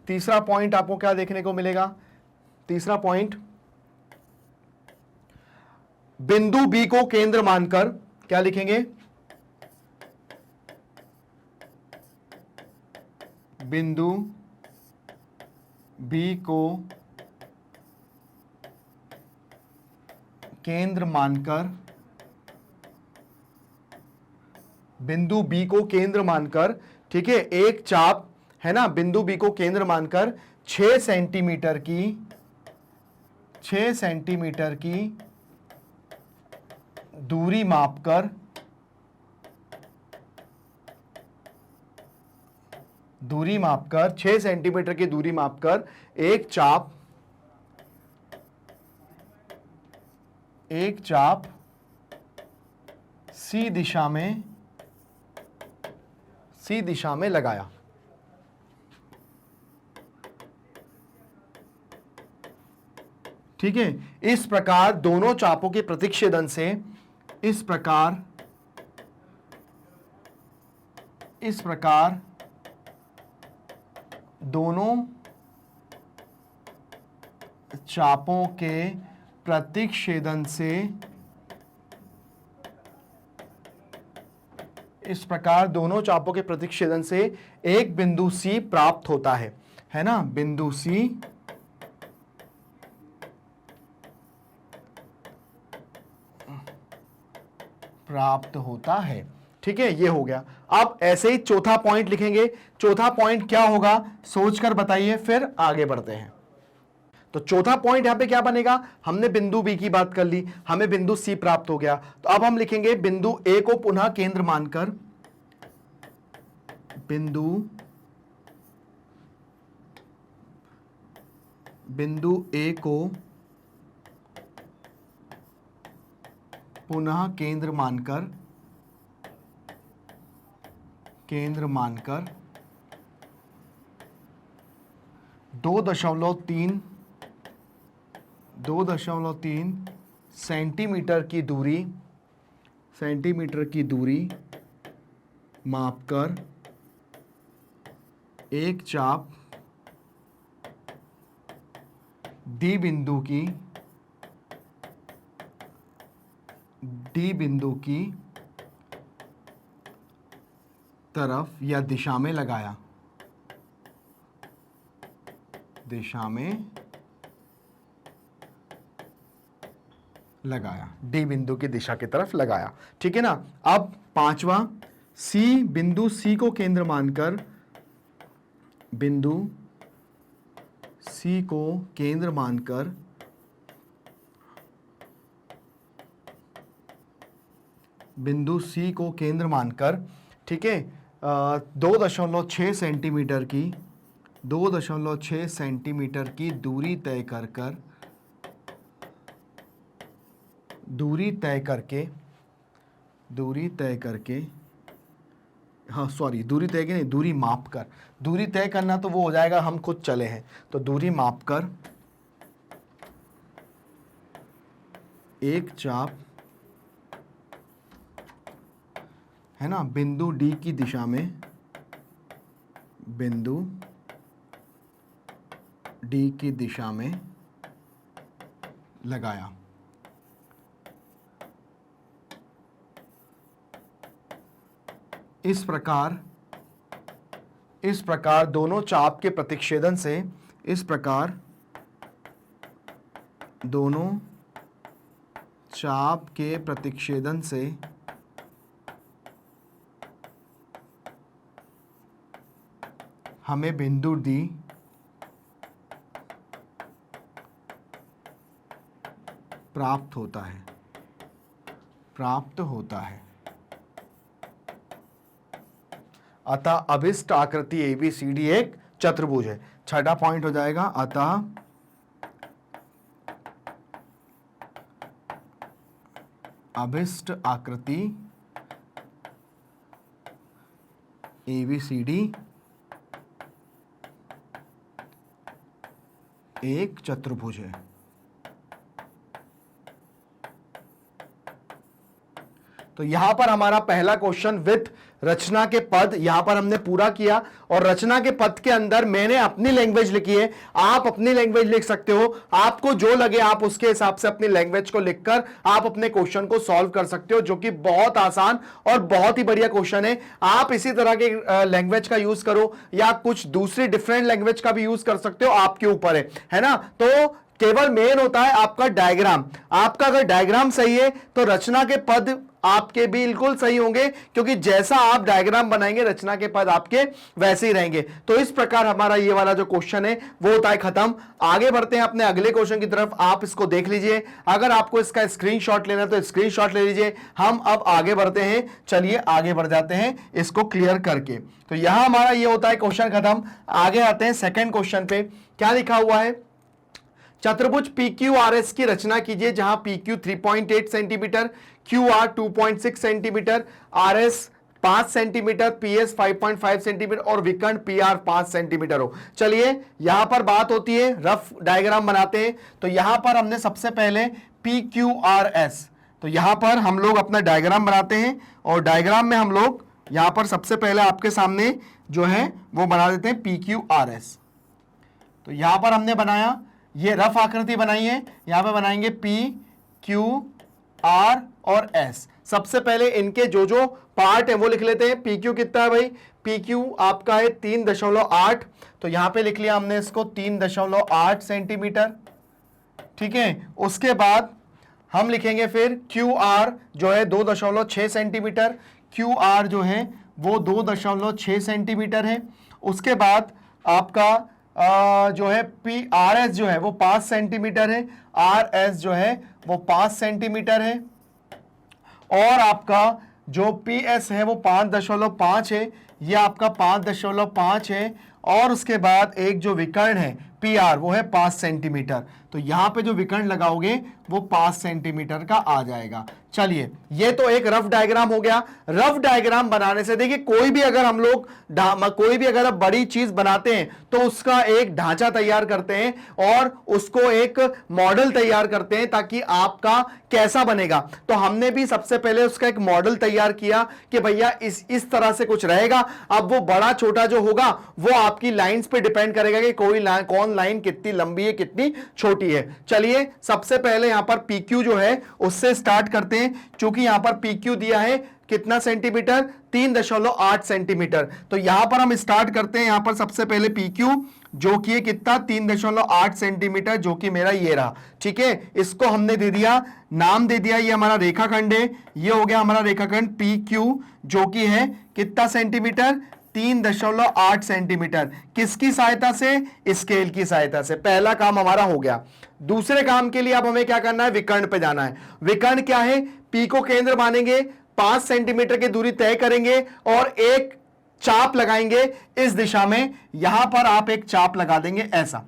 S1: तीसरा पॉइंट आपको क्या देखने को मिलेगा? तीसरा पॉइंट, बिंदु बी को केंद्र मानकर क्या लिखेंगे? बिंदु बी को केंद्र मानकर, बिंदु बी को केंद्र मानकर, ठीक है, एक चाप है ना, बिंदु बी को केंद्र मानकर 6 सेंटीमीटर की दूरी मापकर, 6 सेंटीमीटर की दूरी मापकर एक चाप सी दिशा में लगाया। ठीक है, इस प्रकार दोनों चापों के प्रतिच्छेदन से, इस प्रकार दोनों चापों के प्रतिच्छेदन से, इस प्रकार दोनों चापों के प्रतिच्छेदन से एक बिंदु सी प्राप्त होता है ना, बिंदु सी प्राप्त होता है। ठीक है, ये हो गया। अब ऐसे ही चौथा पॉइंट लिखेंगे। चौथा पॉइंट क्या होगा सोचकर बताइए, फिर आगे बढ़ते हैं। तो चौथा पॉइंट यहां पे क्या बनेगा? हमने बिंदु बी की बात कर ली, हमें बिंदु सी प्राप्त हो गया, तो अब हम लिखेंगे बिंदु ए को पुनः केंद्र मानकर, बिंदु ए को पुनः केंद्र मानकर 2.3 सेंटीमीटर की दूरी मापकर एक चाप डी बिंदु की तरफ या दिशा में लगाया, डी बिंदु की दिशा की तरफ लगाया। ठीक है ना। अब पांचवा, बिंदु सी को केंद्र मानकर, बिंदु सी को केंद्र मानकर, ठीक है, 2.6 सेंटीमीटर की दूरी तय करके, दूरी माप कर, दूरी तय करना तो वो हो जाएगा हम खुद चले हैं, तो दूरी माप कर एक चाप है ना, बिंदु डी की दिशा में लगाया। इस प्रकार दोनों चाप के प्रतिच्छेदन से, दोनों चाप के प्रतिच्छेदन से हमें बिंदु डी प्राप्त होता है। अतः अभिष्ट आकृति एबीसीडी एक चतुर्भुज है। छठा पॉइंट हो जाएगा, अतः अभिष्ट आकृति एबीसीडी एक चतुर्भुज है। तो यहां पर हमारा पहला क्वेश्चन विथ रचना के पद यहां पर हमने पूरा किया, और रचना के पद के अंदर मैंने अपनी लैंग्वेज लिखी है, आप अपनी लैंग्वेज लिख सकते हो, आपको जो लगे आप उसके हिसाब से अपनी लैंग्वेज को लिखकर आप अपने क्वेश्चन को सॉल्व कर सकते हो, जो कि बहुत आसान और बहुत ही बढ़िया क्वेश्चन है। आप इसी तरह के लैंग्वेज का यूज करो या कुछ दूसरी डिफरेंट लैंग्वेज का भी यूज कर सकते हो, आपके ऊपर है ना। तो केवल मेन होता है आपका डायग्राम, आपका अगर डायग्राम सही है तो रचना के पद आपके बिल्कुल सही होंगे, क्योंकि जैसा आप डायग्राम बनाएंगे रचना के पद आपके वैसे ही रहेंगे। तो इस प्रकार हमारा ये वाला जो क्वेश्चन है वो होता है खत्म। आगे बढ़ते हैं अपने अगले क्वेश्चन की तरफ, आप इसको देख लीजिए, अगर आपको इसका स्क्रीनशॉट लेना है तो स्क्रीनशॉट ले लीजिए। हम अब आगे बढ़ते हैं, चलिए आगे बढ़ जाते हैं इसको क्लियर करके। तो यहां हमारा ये होता है क्वेश्चन खत्म। आगे आते हैं सेकेंड क्वेश्चन पे, क्या लिखा हुआ है, चतुर्भुज PQRS की रचना कीजिए जहां PQ 3.8 centimetre, QR 2.6 centimetre, RS 5 centimetre, PS 5.5 centimetre और विकर्ण PR 5 सेंटीमीटर हो। चलिए यहां पर बात होती है, रफ डायग्राम बनाते हैं। तो यहां पर हमने सबसे पहले PQRS, तो यहां पर हम लोग अपना डायग्राम बनाते हैं, और डायग्राम में हम लोग यहां पर सबसे पहले आपके सामने जो है वो बना देते हैं PQRS। तो यहां पर हमने बनाया, ये रफ आकृति बनाई है, यहां पे बनाएंगे P, Q, R और S। सबसे पहले इनके जो जो पार्ट है वो लिख लेते हैं। PQ कितना है भाई, PQ आपका है 3.8, तो यहां पे लिख लिया हमने इसको 3.8 सेंटीमीटर, ठीक है। उसके बाद हम लिखेंगे फिर QR जो है 2.6 सेंटीमीटर, QR जो है वो 2.6 सेंटीमीटर है। उसके बाद आपका जो है RS जो है वो 5 सेंटीमीटर है, RS जो है वो 5 सेंटीमीटर है, और आपका जो PS है वो 5.5 है, ये आपका 5.5 है, और उसके बाद एक जो विकर्ण है PR वो है 5 सेंटीमीटर। तो यहां पे जो विकर्ण लगाओगे वो 5 सेंटीमीटर का आ जाएगा। चलिए ये तो एक रफ डायग्राम हो गया। रफ डायग्राम बनाने से देखिए, कोई भी अगर हम लोग अब बड़ी चीज बनाते हैं तो उसका एक ढांचा तैयार करते हैं और उसको एक मॉडल तैयार करते हैं ताकि आपका कैसा बनेगा। तो हमने भी सबसे पहले उसका एक मॉडल तैयार किया कि भैया इस तरह से कुछ रहेगा। अब वो बड़ा छोटा जो होगा वो आपकी लाइंस पे डिपेंड करेगा कि कौन लाइन कितनी लंबी है कितनी छोटी है। चलिए सबसे पहले यहां पर PQ जो है उससे स्टार्ट करते हैं। क्योंकि यहां पर PQ दिया है कितना सेंटीमीटर, 3.8 सेंटीमीटर। तो यहां पर हम स्टार्ट करते हैं, यहां पर सबसे पहले PQ जो कि कितना 3.8 सेंटीमीटर, जो कि मेरा ये रहा, ठीक है। इसको हमने दे दिया, नाम दे दिया, ये हमारा रेखाखंड है, ये हो गया हमारा रेखाखंड PQ जो कि है कितना सेंटीमीटर, 3.8 सेंटीमीटर। किसकी सहायता से, स्केल की सहायता से। पहला काम हमारा हो गया। दूसरे काम के लिए अब हमें क्या करना है, विकर्ण पे जाना है। विकर्ण क्या है, P को केंद्र मानेंगे, 5 सेंटीमीटर की दूरी तय करेंगे और एक चाप लगाएंगे इस दिशा में। यहां पर आप एक चाप लगा देंगे ऐसा,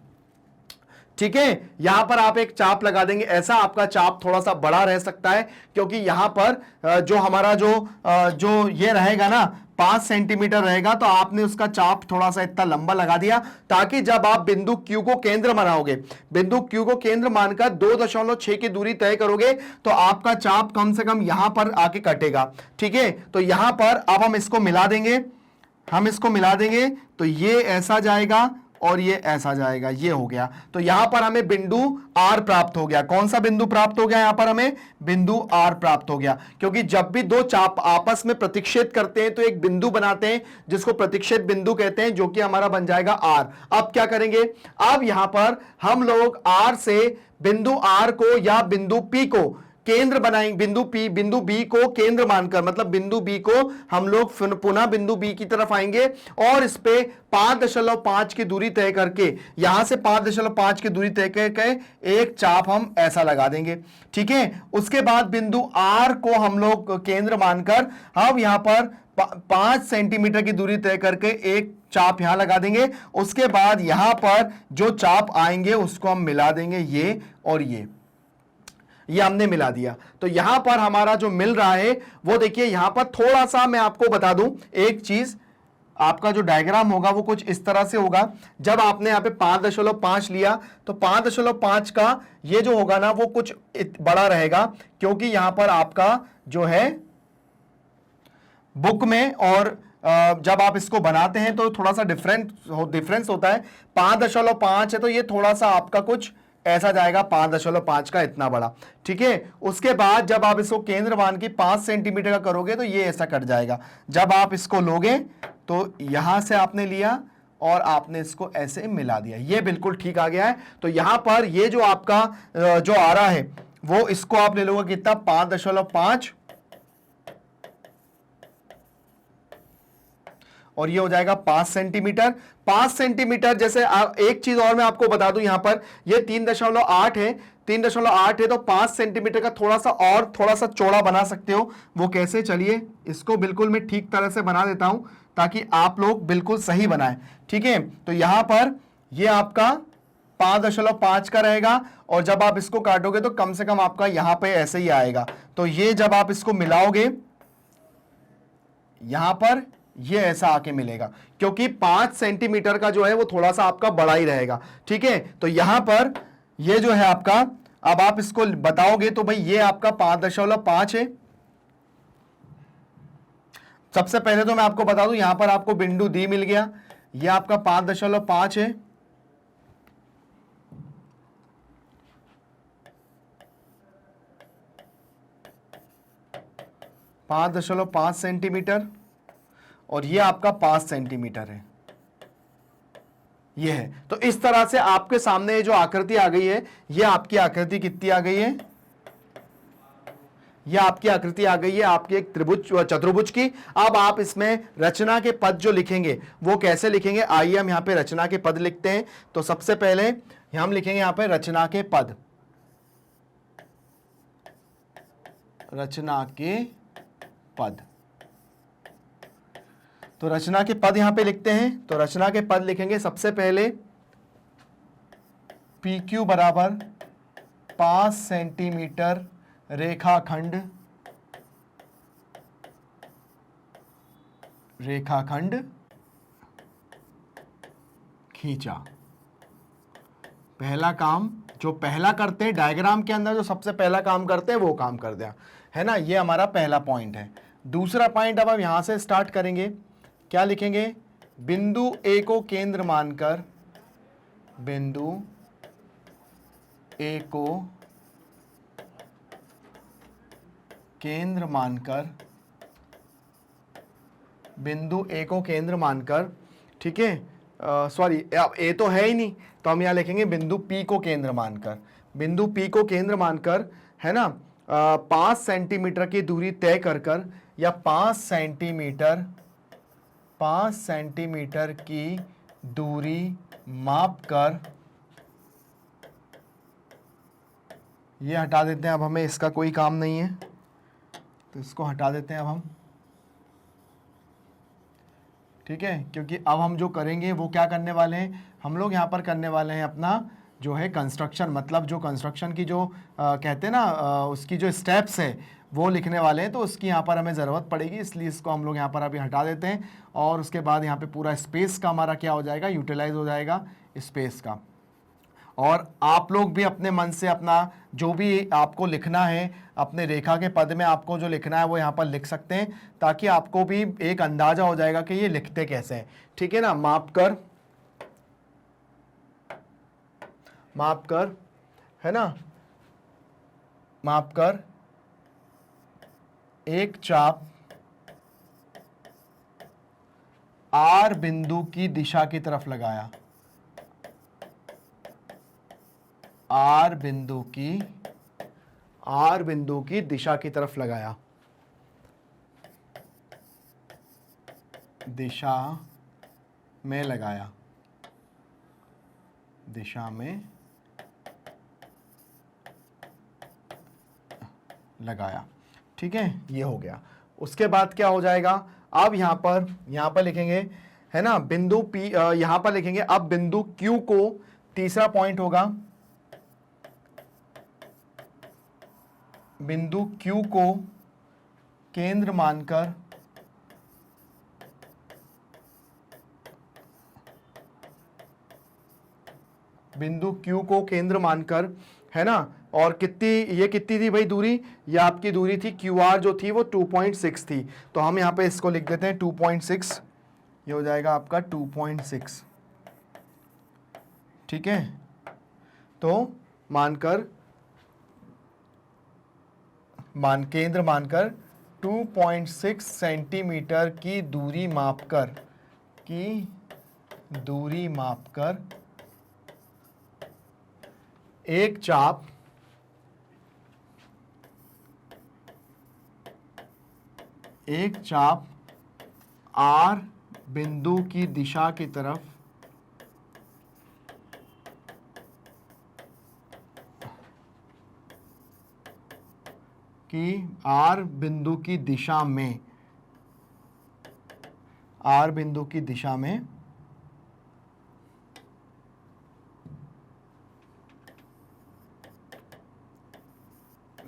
S1: ठीक है। यहां पर आप एक चाप लगा देंगे ऐसा। आपका चाप थोड़ा सा बड़ा रह सकता है क्योंकि यहां पर जो हमारा जो ये रहेगा ना 5 सेंटीमीटर रहेगा, तो आपने उसका चाप थोड़ा सा इतना लंबा लगा दिया ताकि जब आप बिंदु Q को केंद्र मानोगे, बिंदु Q को केंद्र मानकर 2.6 की दूरी तय करोगे तो आपका चाप कम से कम यहां पर आके कटेगा, ठीक है। तो यहां पर अब हम इसको मिला देंगे, तो ये ऐसा जाएगा और ये ऐसा जाएगा, ये हो गया। तो यहां पर हमें बिंदु R प्राप्त हो गया। कौन सा बिंदु प्राप्त हो गया? यहां पर हमें बिंदु R प्राप्त हो गया, क्योंकि जब भी दो चाप आपस में प्रतिच्छेद करते हैं तो एक बिंदु बनाते हैं जिसको प्रतिच्छेद बिंदु कहते हैं, जो कि हमारा बन जाएगा R। अब क्या करेंगे? अब यहां पर हम लोग R से बिंदु R को या बिंदु P को केंद्र बनाएंगे, बिंदु बी को केंद्र मानकर, मतलब बिंदु बी को हम लोग पुनः बिंदु बी की तरफ आएंगे और इस पे 5.5 की दूरी तय करके, यहां से 5.5 की दूरी तय करके एक चाप हम ऐसा लगा देंगे। ठीक है, उसके बाद बिंदु आर को हम लोग केंद्र मानकर हम यहां पर 5 सेंटीमीटर की दूरी तय करके एक चाप यहां लगा देंगे। उसके बाद यहां पर जो चाप आएंगे उसको हम मिला देंगे, ये और ये हमने मिला दिया। तो यहां पर हमारा जो मिल रहा है वो देखिए, यहां पर थोड़ा सा मैं आपको बता दूं एक चीज, आपका जो डायग्राम होगा वो कुछ इस तरह से होगा। जब आपने यहां पे 5.5 लिया तो 5.5 का ये जो होगा ना वो कुछ बड़ा रहेगा, क्योंकि यहां पर आपका जो है बुक में और जब आप इसको बनाते हैं तो थोड़ा सा डिफरेंस होता है। 5.5 है तो ये थोड़ा सा आपका कुछ ऐसा जाएगा, 5.5 का इतना बड़ा। ठीक है, उसके बाद जब आप इसको केंद्र मान के 5 सेंटीमीटर का करोगे तो ये ऐसा कट जाएगा। जब आप इसको लोगे तो यहां से आपने लिया और आपने इसको ऐसे मिला दिया, ये बिल्कुल ठीक आ गया है। तो यहां पर ये जो आपका जो आ रहा है वो इसको आप ले लोगे कितना, 5.5 और ये हो जाएगा 5 सेंटीमीटर। 5 सेंटीमीटर जैसे एक चीज और मैं आपको बता दूं, यहां पर ये 3.8 है, 3.8 है तो 5 सेंटीमीटर का थोड़ा सा चौड़ा बना सकते हो। वो कैसे? चलिए इसको बिल्कुल मैं ठीक तरह से बना देता हूं ताकि आप लोग बिल्कुल सही बनाएं। ठीक है, तो यहां पर ये आपका 5.5 का रहेगा और जब आप इसको काटोगे तो कम से कम आपका यहां पे ऐसे ही आएगा। तो ये जब आप इसको मिलाओगे यहां पर ये ऐसा आके मिलेगा, क्योंकि 5 सेंटीमीटर का जो है वो थोड़ा सा आपका बड़ा ही रहेगा। ठीक है, तो यहां पर ये जो है आपका, अब आप इसको बताओगे तो भाई ये आपका 5.5 है। सबसे पहले तो मैं आपको बता दूं, यहां पर आपको बिंदु डी मिल गया, ये आपका 5.5 है। ,5 सेंटीमीटर और ये आपका 5 सेंटीमीटर है, ये है। तो इस तरह से आपके सामने जो आकृति आ गई है, ये आपकी आकृति कितनी आ गई है? ये आपकी आकृति आ गई है आपकी एक चतुर्भुज की। अब आप इसमें रचना के पद जो लिखेंगे वो कैसे लिखेंगे? आइए हम यहां पे रचना के पद लिखते हैं। तो सबसे पहले हम लिखेंगे यहां पे रचना के पद, रचना के पद। तो रचना के पद यहां पे लिखते हैं। तो रचना के पद लिखेंगे सबसे पहले PQ बराबर 5 सेंटीमीटर रेखाखंड खींचा। पहला काम जो पहला करते हैं डायग्राम के अंदर, जो सबसे पहला काम करते हैं वो काम कर दिया, है ना। ये हमारा पहला पॉइंट है। दूसरा पॉइंट अब हम यहां से स्टार्ट करेंगे। क्या लिखेंगे? बिंदु ए को केंद्र मानकर, बिंदु ए को केंद्र मानकर, बिंदु ए को केंद्र मानकर, ठीक है, सॉरी अब ए तो है ही नहीं तो हम यहां लिखेंगे बिंदु पी को केंद्र मानकर, बिंदु पी को केंद्र मानकर, है ना, 5 सेंटीमीटर की दूरी तय कर या 5 सेंटीमीटर की दूरी माप कर, ये हटा देते हैं। अब हमें इसका कोई काम नहीं है तो इसको हटा देते हैं अब हम, ठीक है, क्योंकि अब हम जो करेंगे वो क्या करने वाले हैं, हम लोग यहाँ पर करने वाले हैं अपना जो है कंस्ट्रक्शन, मतलब जो कंस्ट्रक्शन की जो कहते हैं ना उसकी जो स्टेप्स है वो लिखने वाले हैं। तो उसकी यहाँ पर हमें ज़रूरत पड़ेगी, इसलिए इसको हम लोग यहाँ पर अभी हटा देते हैं। और उसके बाद यहाँ पे पूरा स्पेस का हमारा क्या हो जाएगा, यूटिलाइज हो जाएगा स्पेस का। और आप लोग भी अपने मन से अपना जो भी आपको लिखना है, अपने रेखा के पद में आपको जो लिखना है वो यहाँ पर लिख सकते हैं, ताकि आपको भी एक अंदाज़ा हो जाएगा कि ये लिखते कैसे हैं। ठीक है ना, माप कर माप कर, है ना, माप कर एक चाप आर बिंदु की दिशा की तरफ लगाया, आर बिंदु की दिशा की तरफ लगाया, दिशा में लगाया, दिशा में लगाया। ठीक है, ये हो गया। उसके बाद क्या हो जाएगा, अब यहां पर लिखेंगे, है ना, बिंदु P, यहां पर लिखेंगे अब बिंदु Q को, तीसरा पॉइंट होगा, बिंदु Q को केंद्र मानकर है ना, और ये कितनी थी भाई दूरी, ये आपकी दूरी थी QR जो थी वो 2.6 थी, तो हम यहां पे इसको लिख देते हैं 2.6, ये हो जाएगा आपका 2.6। ठीक है, तो केंद्र मानकर 2.6 सेंटीमीटर की दूरी मापकर एक चाप आर बिंदु की दिशा की तरफ आर बिंदु की दिशा में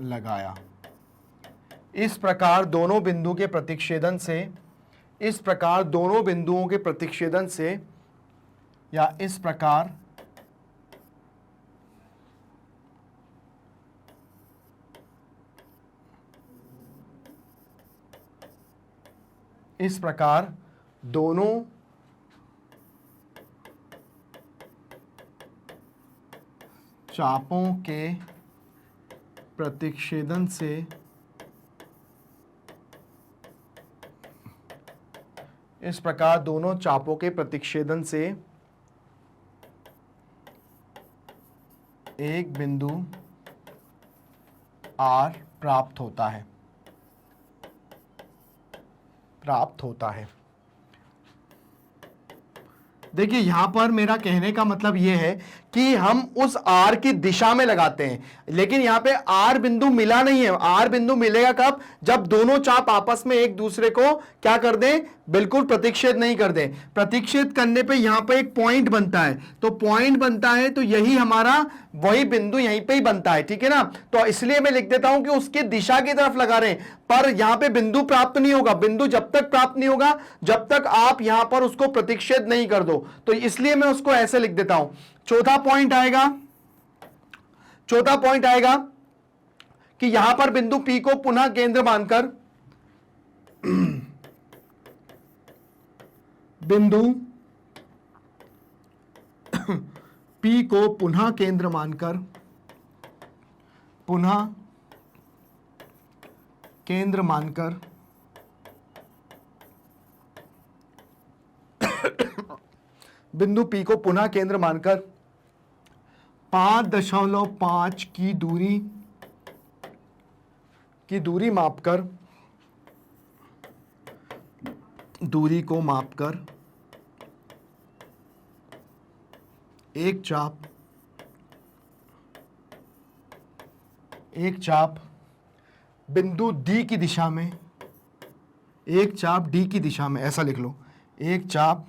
S1: लगाया। इस प्रकार दोनों बिंदुओं के प्रतिच्छेदन से, इस प्रकार दोनों चापों के प्रतिच्छेदन से एक बिंदु R प्राप्त होता है। देखिए यहां पर मेरा कहने का मतलब यह है कि हम उस R की दिशा में लगाते हैं, लेकिन यहां पे R बिंदु मिला नहीं है। R बिंदु मिलेगा कब, जब दोनों चाप आपस में एक दूसरे को क्या कर दें, बिल्कुल प्रतिच्छेद नहीं कर दें। प्रतिच्छेद करने पे यहां पे एक पॉइंट बनता है, तो पॉइंट बनता है तो यही हमारा वही बिंदु यहीं पे ही बनता है। ठीक है ना, तो इसलिए मैं लिख देता हूं कि उसकी दिशा की तरफ लगा रहे हैं, पर यहां पे बिंदु प्राप्त नहीं होगा। बिंदु जब तक प्राप्त नहीं होगा जब तक आप यहां पर उसको प्रतिच्छेद नहीं कर दो, तो इसलिए मैं उसको ऐसे लिख देता हूं। चौथा पॉइंट आएगा कि यहां पर बिंदु P को पुनः केंद्र मानकर बिंदु P को पुनः केंद्र मानकर बिंदु P को पुनः केंद्र मानकर 5.5 की दूरी मापकर एक चाप बिंदु D की दिशा में, एक चाप D की दिशा में, ऐसा लिख लो, एक चाप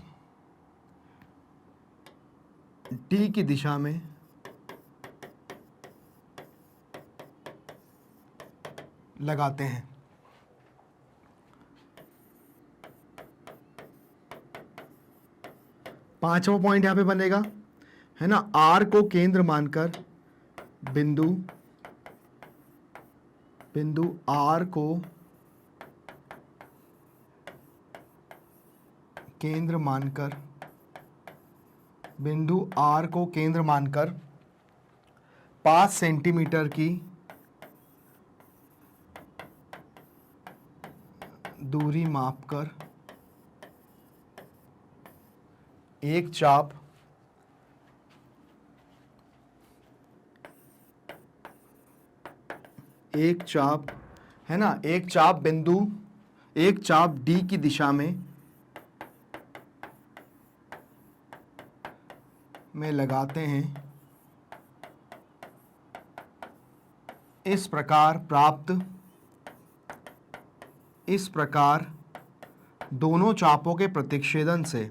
S1: D की दिशा में लगाते हैं। पांचवा पॉइंट यहां पे बनेगा, है ना, R को केंद्र मानकर बिंदु R को केंद्र मानकर 5 सेंटीमीटर की दूरी मापकर एक चाप है ना, एक चाप डी की दिशा में लगाते हैं। इस प्रकार दोनों चापों के प्रतिच्छेदन से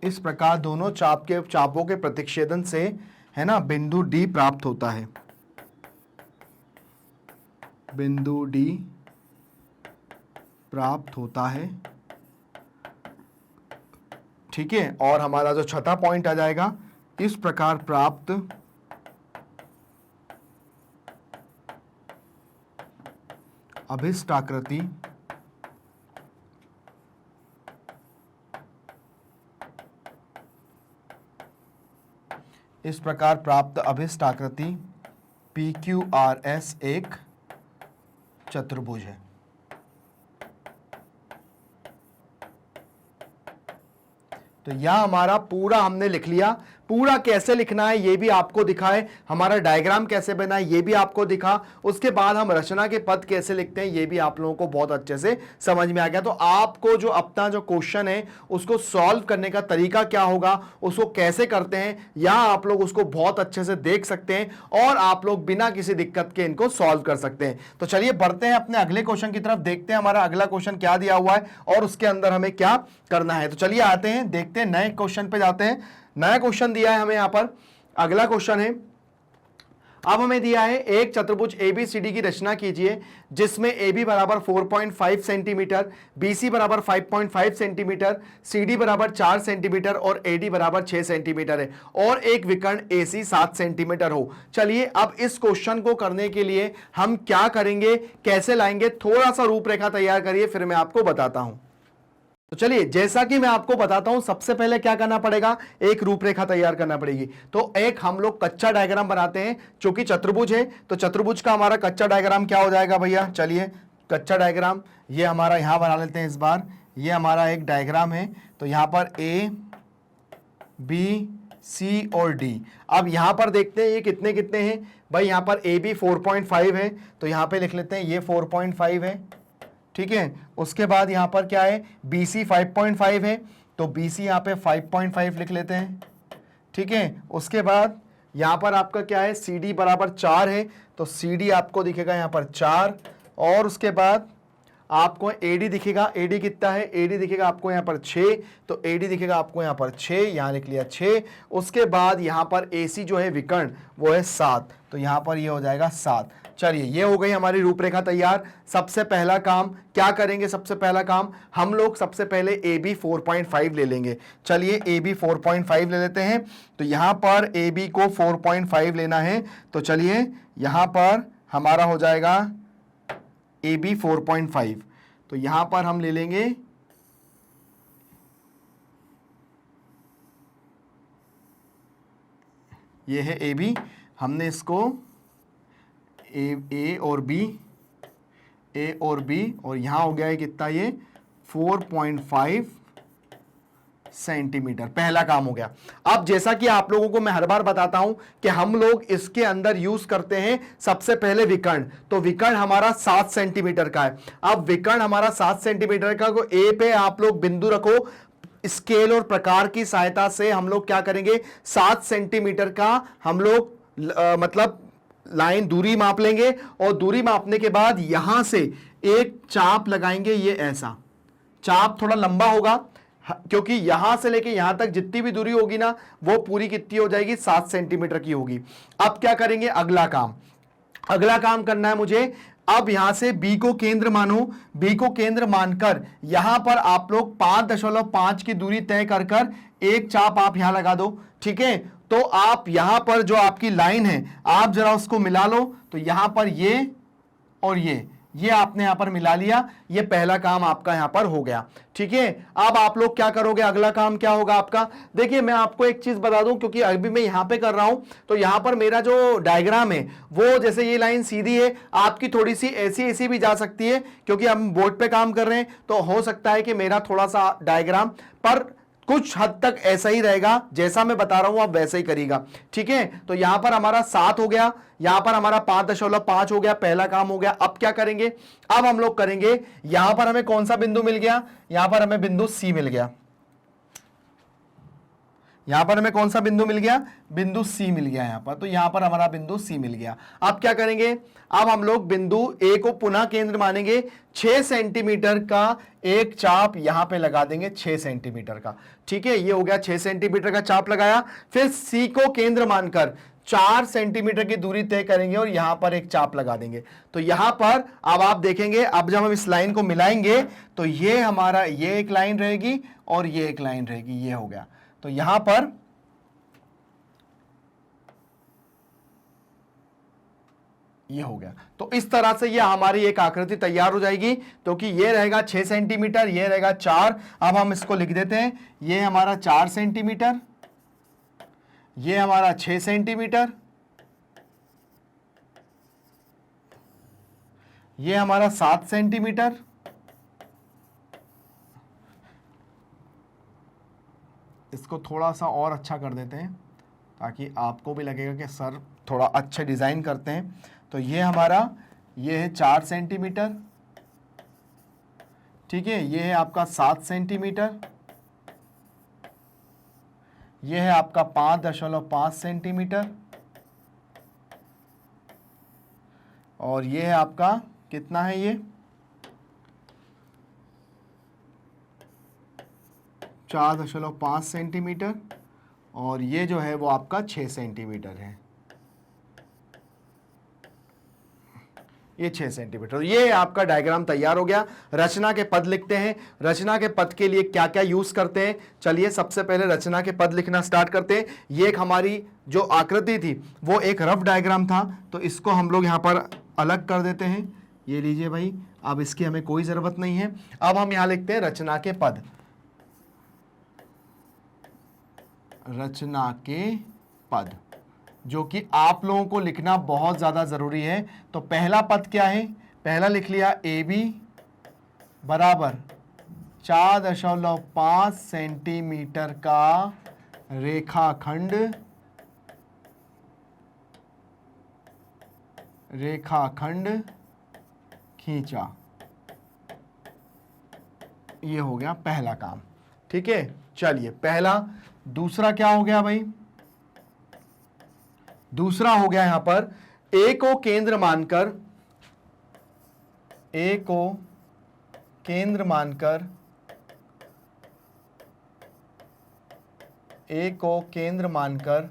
S1: इस प्रकार दोनों चापों के प्रतिच्छेदन से, है ना, बिंदु डी प्राप्त होता है। बिंदु डी प्राप्त होता है, ठीक है। और हमारा जो छठा पॉइंट आ जाएगा, इस प्रकार प्राप्त अभिष्ट आकृति PQRS एक चतुर्भुज है। तो यह हमारा पूरा हमने लिख लिया। पूरा कैसे लिखना है ये भी आपको दिखाए, हमारा डायग्राम कैसे बना है ये भी आपको दिखा, उसके बाद हम रचना के पद कैसे लिखते हैं ये भी आप लोगों को बहुत अच्छे से समझ में आ गया। तो आपको जो अपना जो क्वेश्चन है उसको सॉल्व करने का तरीका क्या होगा, उसको कैसे करते हैं, यहां आप लोग उसको बहुत अच्छे से देख सकते हैं और आप लोग बिना किसी दिक्कत के इनको सॉल्व कर सकते हैं। तो चलिए बढ़ते हैं अपने अगले क्वेश्चन की तरफ, देखते हैं हमारा अगला क्वेश्चन क्या दिया हुआ है और उसके अंदर हमें क्या करना है। तो चलिए आते हैं, देखते हैं, नए क्वेश्चन पे जाते हैं। नया क्वेश्चन दिया है हमें यहां पर, अगला क्वेश्चन है, अब हमें दिया है एक चतुर्भुज ABCD की रचना कीजिए जिसमें AB बराबर 4.5 सेंटीमीटर, BC बराबर 5.5 सेंटीमीटर, CD बराबर 4 सेंटीमीटर और AD बराबर 6 सेंटीमीटर है और एक विकर्ण AC 7 सेंटीमीटर हो। चलिए अब इस क्वेश्चन को करने के लिए हम क्या करेंगे, कैसे लाएंगे, थोड़ा सा रूपरेखा तैयार करिए फिर मैं आपको बताता हूं। तो चलिए जैसा कि मैं आपको बताता हूं, सबसे पहले क्या करना पड़ेगा, एक रूपरेखा तैयार करना पड़ेगी। तो एक हम लोग कच्चा डायग्राम बनाते हैं, जो कि चतुर्भुज है। तो चतुर्भुज का हमारा कच्चा डायग्राम क्या हो जाएगा भैया, चलिए कच्चा डायग्राम ये हमारा यहां बना लेते हैं। इस बार ये हमारा एक डायग्राम है, तो यहां पर A, B, C और D। अब यहां पर देखते हैं ये कितने कितने हैं भाई, यहां पर AB 4.5 है, तो यहां पे लिख लेते हैं ये 4.5 है, ठीक है। उसके बाद यहां पर क्या है, BC 5.5 है, तो BC यहां पे 5.5 लिख लेते हैं, ठीक है। उसके बाद यहां पर आपका क्या है, CD बराबर 4 है, तो CD आपको दिखेगा यहां पर 4। और उसके बाद आपको AD दिखेगा, AD कितना है, AD दिखेगा आपको यहां पर 6, तो AD दिखेगा आपको यहां पर 6, यहां लिख लिया 6। उसके बाद यहां पर AC जो है विकर्ण वो है 7, तो यहां पर ये हो जाएगा 7। चलिए ये हो गई हमारी रूपरेखा तैयार। सबसे पहला काम क्या करेंगे, सबसे पहला काम हम लोग सबसे पहले AB 4.5 ले लेंगे। चलिए AB 4.5 ले लेते हैं। तो यहां पर AB को 4.5 लेना है, तो चलिए यहां पर हमारा हो जाएगा AB 4.5, तो यहां पर हम ले लेंगे ये है AB, हमने इसको A और B और यहां हो गया है कितना, ये 4.5 सेंटीमीटर। पहला काम हो गया। अब जैसा कि आप लोगों को मैं हर बार बताता हूं कि हम लोग इसके अंदर यूज करते हैं सबसे पहले विकर्ण, तो विकर्ण हमारा 7 सेंटीमीटर का है। अब विकर्ण हमारा 7 सेंटीमीटर का को A पे आप लोग बिंदु रखो, स्केल और प्रकार की सहायता से हम लोग क्या करेंगे, 7 सेंटीमीटर का हम लोग मतलब लाइन दूरी माप लेंगे और दूरी मापने के बाद यहां से एक चाप लगाएंगे। ये ऐसा चाप थोड़ा लंबा होगा क्योंकि यहां से लेके यहां तक जितनी भी दूरी होगी ना वो पूरी कितनी हो जाएगी, 7 सेंटीमीटर की होगी। अब क्या करेंगे, अगला काम करना है मुझे। अब यहां से B को केंद्र मानो, B को केंद्र मानकर यहां पर आप लोग 5.5 की दूरी तय कर एक चाप आप यहां लगा दो, ठीक है। तो आप यहां पर जो आपकी लाइन है आप जरा उसको मिला लो, तो यहां पर ये और ये ये आपने यहां पर मिला लिया, ये पहला काम आपका यहां पर हो गया। ठीक है, अब आप लोग क्या करोगे, अगला काम क्या होगा आपका। देखिए मैं आपको एक चीज बता दूं, क्योंकि अभी मैं यहां पे कर रहा हूं, तो यहां पर मेरा जो डायग्राम है वो जैसे ये लाइन सीधी है, आपकी थोड़ी सी ऐसी ऐसी भी जा सकती है, क्योंकि हम बोर्ड पे काम कर रहे हैं, तो हो सकता है कि मेरा थोड़ा सा डायग्राम पर कुछ हद तक ऐसा ही रहेगा, जैसा मैं बता रहा हूं आप वैसा ही करिएगा। ठीक है, तो यहां पर हमारा 7 हो गया, यहां पर हमारा 5.5 हो गया, पहला काम हो गया। अब क्या करेंगे, अब हम लोग करेंगे, यहां पर हमें कौन सा बिंदु मिल गया, यहां पर हमें बिंदु सी मिल गया। यहां पर हमें कौन सा बिंदु मिल गया, बिंदु सी मिल गया यहां पर, तो यहां पर हमारा बिंदु सी मिल गया। अब क्या करेंगे, अब हम लोग बिंदु ए को पुनः केंद्र मानेंगे, 6 सेंटीमीटर का एक चाप यहां पे लगा देंगे, 6 सेंटीमीटर का। ठीक है, ये हो गया, 6 सेंटीमीटर का चाप लगाया। फिर सी को केंद्र मानकर 4 सेंटीमीटर की दूरी तय करेंगे और यहां पर एक चाप लगा देंगे। तो यहां पर अब आप देखेंगे, अब जब हम इस लाइन को मिलाएंगे तो ये हमारा, ये एक लाइन रहेगी और ये एक लाइन रहेगी, ये हो गया। तो यहां पर ये हो गया। तो इस तरह से ये हमारी एक आकृति तैयार हो जाएगी, क्योंकि ये रहेगा 6 सेंटीमीटर, ये रहेगा 4। अब हम इसको लिख देते हैं, ये हमारा 4 सेंटीमीटर, ये हमारा 6 सेंटीमीटर, ये हमारा 7 सेंटीमीटर, इसको थोड़ा सा और अच्छा कर देते हैं ताकि आपको भी लगेगा कि सर थोड़ा अच्छा डिज़ाइन करते हैं। तो ये हमारा, ये है 4 सेंटीमीटर, ठीक है, ये है आपका 7 सेंटीमीटर, ये है आपका 5.5 सेंटीमीटर, और ये है आपका कितना है, ये 4.5 सेंटीमीटर, और ये जो है वो आपका 6 सेंटीमीटर है, ये 6 सेंटीमीटर। ये आपका डायग्राम तैयार हो गया। रचना के पद लिखते हैं, रचना के पद के लिए क्या क्या यूज करते हैं, चलिए सबसे पहले रचना के पद लिखना स्टार्ट करते हैं। ये एक हमारी जो आकृति थी वो एक रफ डायग्राम था, तो इसको हम लोग यहां पर अलग कर देते हैं। ये लीजिए भाई, अब इसकी हमें कोई जरूरत नहीं है। अब हम यहां लिखते हैं रचना के पद, रचना के पद, जो कि आप लोगों को लिखना बहुत ज़्यादा ज़रूरी है। तो पहला पद क्या है, पहला लिख लिया ए बी बराबर 4.5 सेंटीमीटर का रेखाखंड, रेखाखंड खींचा। ये हो गया पहला काम। ठीक है, चलिए पहला। दूसरा क्या हो गया भाई, दूसरा हो गया यहां पर ए को केंद्र मानकर, ए को केंद्र मानकर, ए को केंद्र मानकर,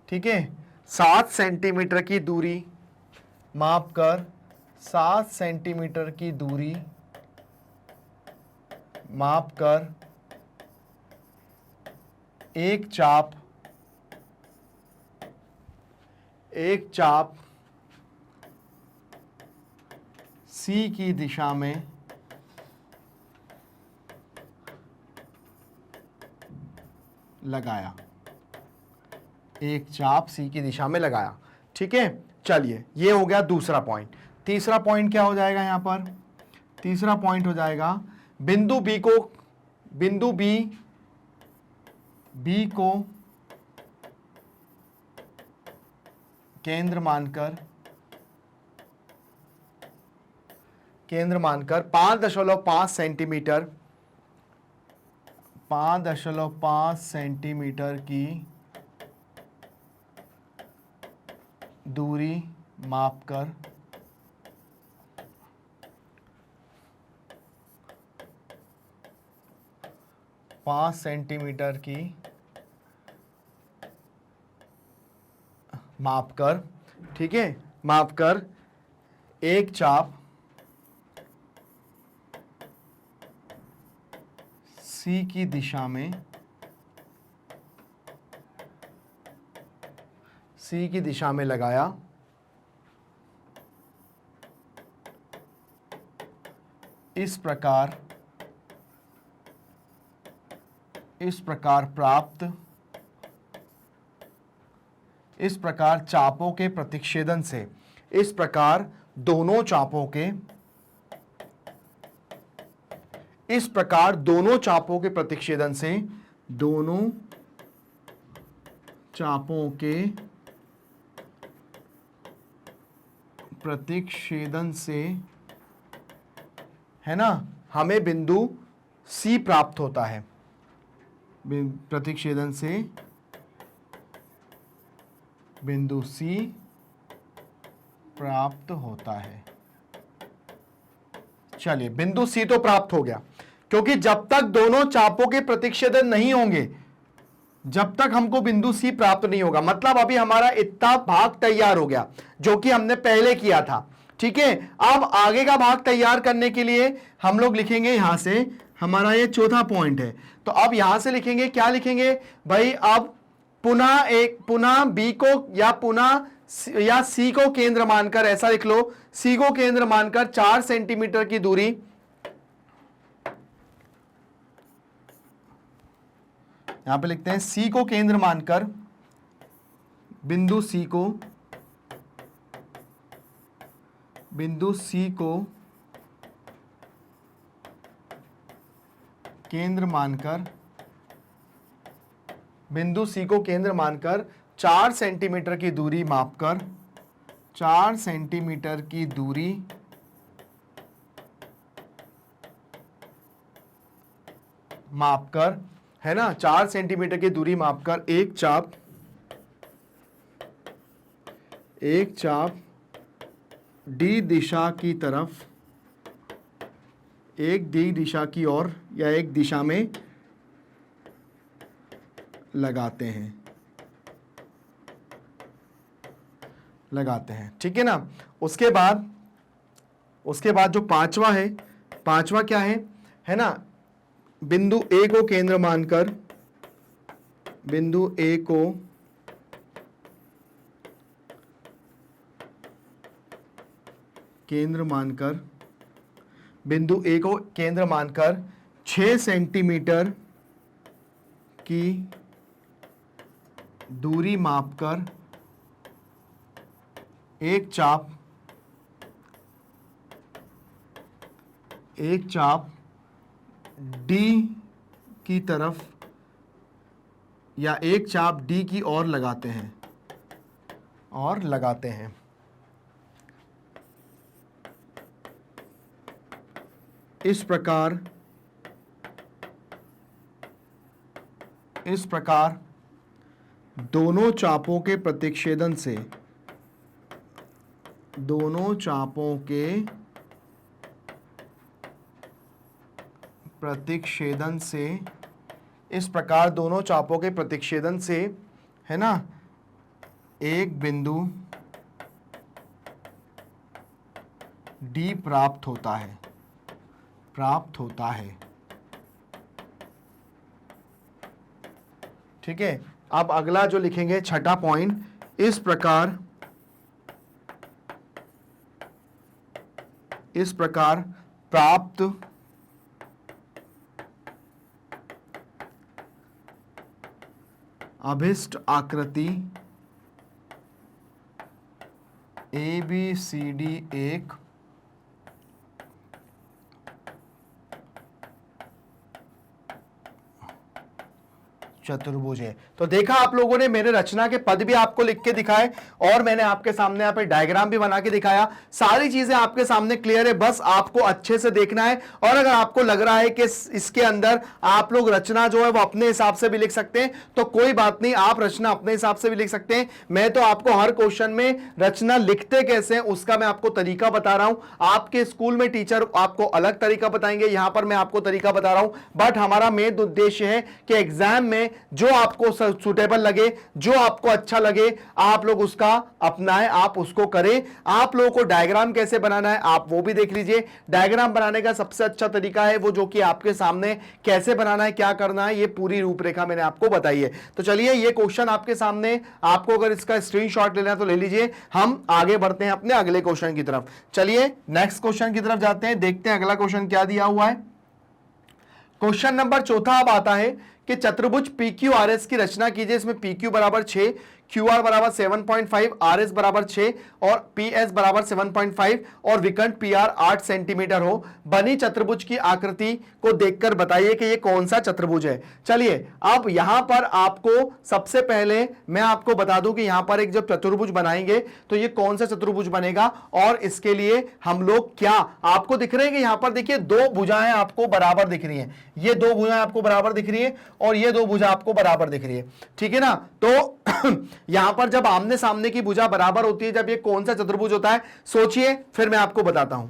S1: ठीक है, 7 सेंटीमीटर की दूरी माप कर, 7 सेंटीमीटर की दूरी माप कर एक चाप, एक चाप सी की दिशा में लगाया, एक चाप सी की दिशा में लगाया। ठीक है, चलिए ये हो गया दूसरा पॉइंट। तीसरा पॉइंट क्या हो जाएगा यहां पर, तीसरा पॉइंट हो जाएगा बिंदु बी को, बिंदु बी, बी को केंद्र मानकर, केंद्र मानकर 5.5 सेंटीमीटर, 5.5 सेंटीमीटर की दूरी मापकर 5 सेंटीमीटर की मापकर, ठीक है, मापकर एक चाप सी की दिशा में, सी की दिशा में लगाया। इस प्रकार प्राप्त, इस प्रकार चापों के प्रतिच्छेदन से, इस प्रकार दोनों चापों के, इस प्रकार दोनों चापों के प्रतिच्छेदन से, दोनों चापों के प्रतिच्छेदन से, है ना, हमें बिंदु C प्राप्त होता है। प्रतिच्छेदन से बिंदु C प्राप्त होता है। चलिए, बिंदु C तो प्राप्त हो गया, क्योंकि जब तक दोनों चापों के प्रतिच्छेदन नहीं होंगे, जब तक हमको बिंदु C प्राप्त नहीं होगा। मतलब अभी हमारा इतना भाग तैयार हो गया जो कि हमने पहले किया था। ठीक है, अब आगे का भाग तैयार करने के लिए हम लोग लिखेंगे, यहां से हमारा ये चौथा पॉइंट है, तो अब यहां से लिखेंगे, क्या लिखेंगे भाई, अब पुनः B को या C को केंद्र मानकर, ऐसा लिख लो, C को केंद्र मानकर 4 सेंटीमीटर की दूरी, यहां पे लिखते हैं C को केंद्र मानकर बिंदु C को केंद्र मानकर, बिंदु C को केंद्र मानकर 4 सेंटीमीटर की दूरी मापकर, 4 सेंटीमीटर की दूरी मापकर, है ना, 4 सेंटीमीटर की दूरी मापकर एक चाप D दिशा की तरफ, एक D दिशा की ओर या एक दिशा में लगाते हैं। ठीक है ना। उसके बाद जो पांचवा क्या है ना, बिंदु A को केंद्र मानकर, बिंदु A को केंद्र मानकर 6 सेंटीमीटर की दूरी मापकर एक चाप D की तरफ या एक चाप D की ओर लगाते हैं। इस प्रकार दोनों चापों के प्रतिच्छेदन से, इस प्रकार दोनों चापों के प्रतिच्छेदन से, है ना, एक बिंदु D प्राप्त होता है। ठीक है, अब अगला जो लिखेंगे, छठा पॉइंट, इस प्रकार प्राप्त अभिष्ट आकृति ABCD एक चतुर्भुज है। तो देखा आप लोगों ने, मेरे रचना के पद भी आपको लिख के दिखाए और मैंने आपके सामने यहाँ पे डायग्राम भी बना के दिखाया। सारी चीजें आपके सामने क्लियर है, बस आपको अच्छे से देखना है। और अगर आपको लग रहा है कि इसके अंदर आप लोग रचना जो है वो अपने हिसाब से भी लिख सकते हैं, तो कोई बात नहीं, आप रचना अपने हिसाब से भी लिख सकते हैं। मैं तो आपको हर क्वेश्चन में रचना लिखते कैसे हैं उसका मैं आपको तरीका बता रहा हूं। आपके स्कूल में टीचर आपको अलग तरीका बताएंगे, यहां पर मैं आपको तरीका बता रहा हूं। बट हमारा मेन उद्देश्य है कि एग्जाम में जो आपको सुटेबल लगे, जो आपको अच्छा लगे, आप लोग उसका अपनाएं, आप उसको करें। आप लोगों को डायग्राम कैसे बनाना है आप वो भी देख लीजिए। डायग्राम बनाने का सबसे अच्छा तरीका है वो जो कि आपके सामने कैसे बनाना है, क्या करना है, ये पूरी रूपरेखा मैंने आपको बताई है। तो चलिए ये क्वेश्चन आपके सामने, आपको अगर इसका स्क्रीनशॉट लेना है तो ले लीजिए। हम आगे बढ़ते हैं अपने अगले क्वेश्चन की तरफ। चलिए नेक्स्ट क्वेश्चन की तरफ जाते हैं, देखते हैं अगला क्वेश्चन क्या दिया हुआ है। क्वेश्चन नंबर चौथा अब आता है कि चतुर्भुज PQRS की रचना कीजिए। इसमें PQ बराबर 6, QR बराबर 7.5, RS बराबर 6 और PS बराबर 7.5 और विकर्ण PR 8 सेंटीमीटर हो। बनी चतुर्भुज की आकृति को देखकर बताइए कि ये कौन सा चतुर्भुज है। चलिए अब यहां पर आपको सबसे पहले मैं आपको बता दूं कि यहां पर एक जब चतुर्भुज बनाएंगे तो ये कौन सा चतुर्भुज बनेगा और इसके लिए हम लोग क्या, आपको दिख रहे हैं कि यहां पर देखिए दो भुजाएं आपको बराबर दिख रही हैं, ये दो भुजाएं आपको बराबर दिख रही है और ये दो भुजा आपको बराबर दिख रही है, ठीक है ना। तो यहां पर जब आमने सामने की भुजा बराबर होती है, जब ये कौन सा चतुर्भुज होता है सोचिए, फिर मैं आपको बताता हूं।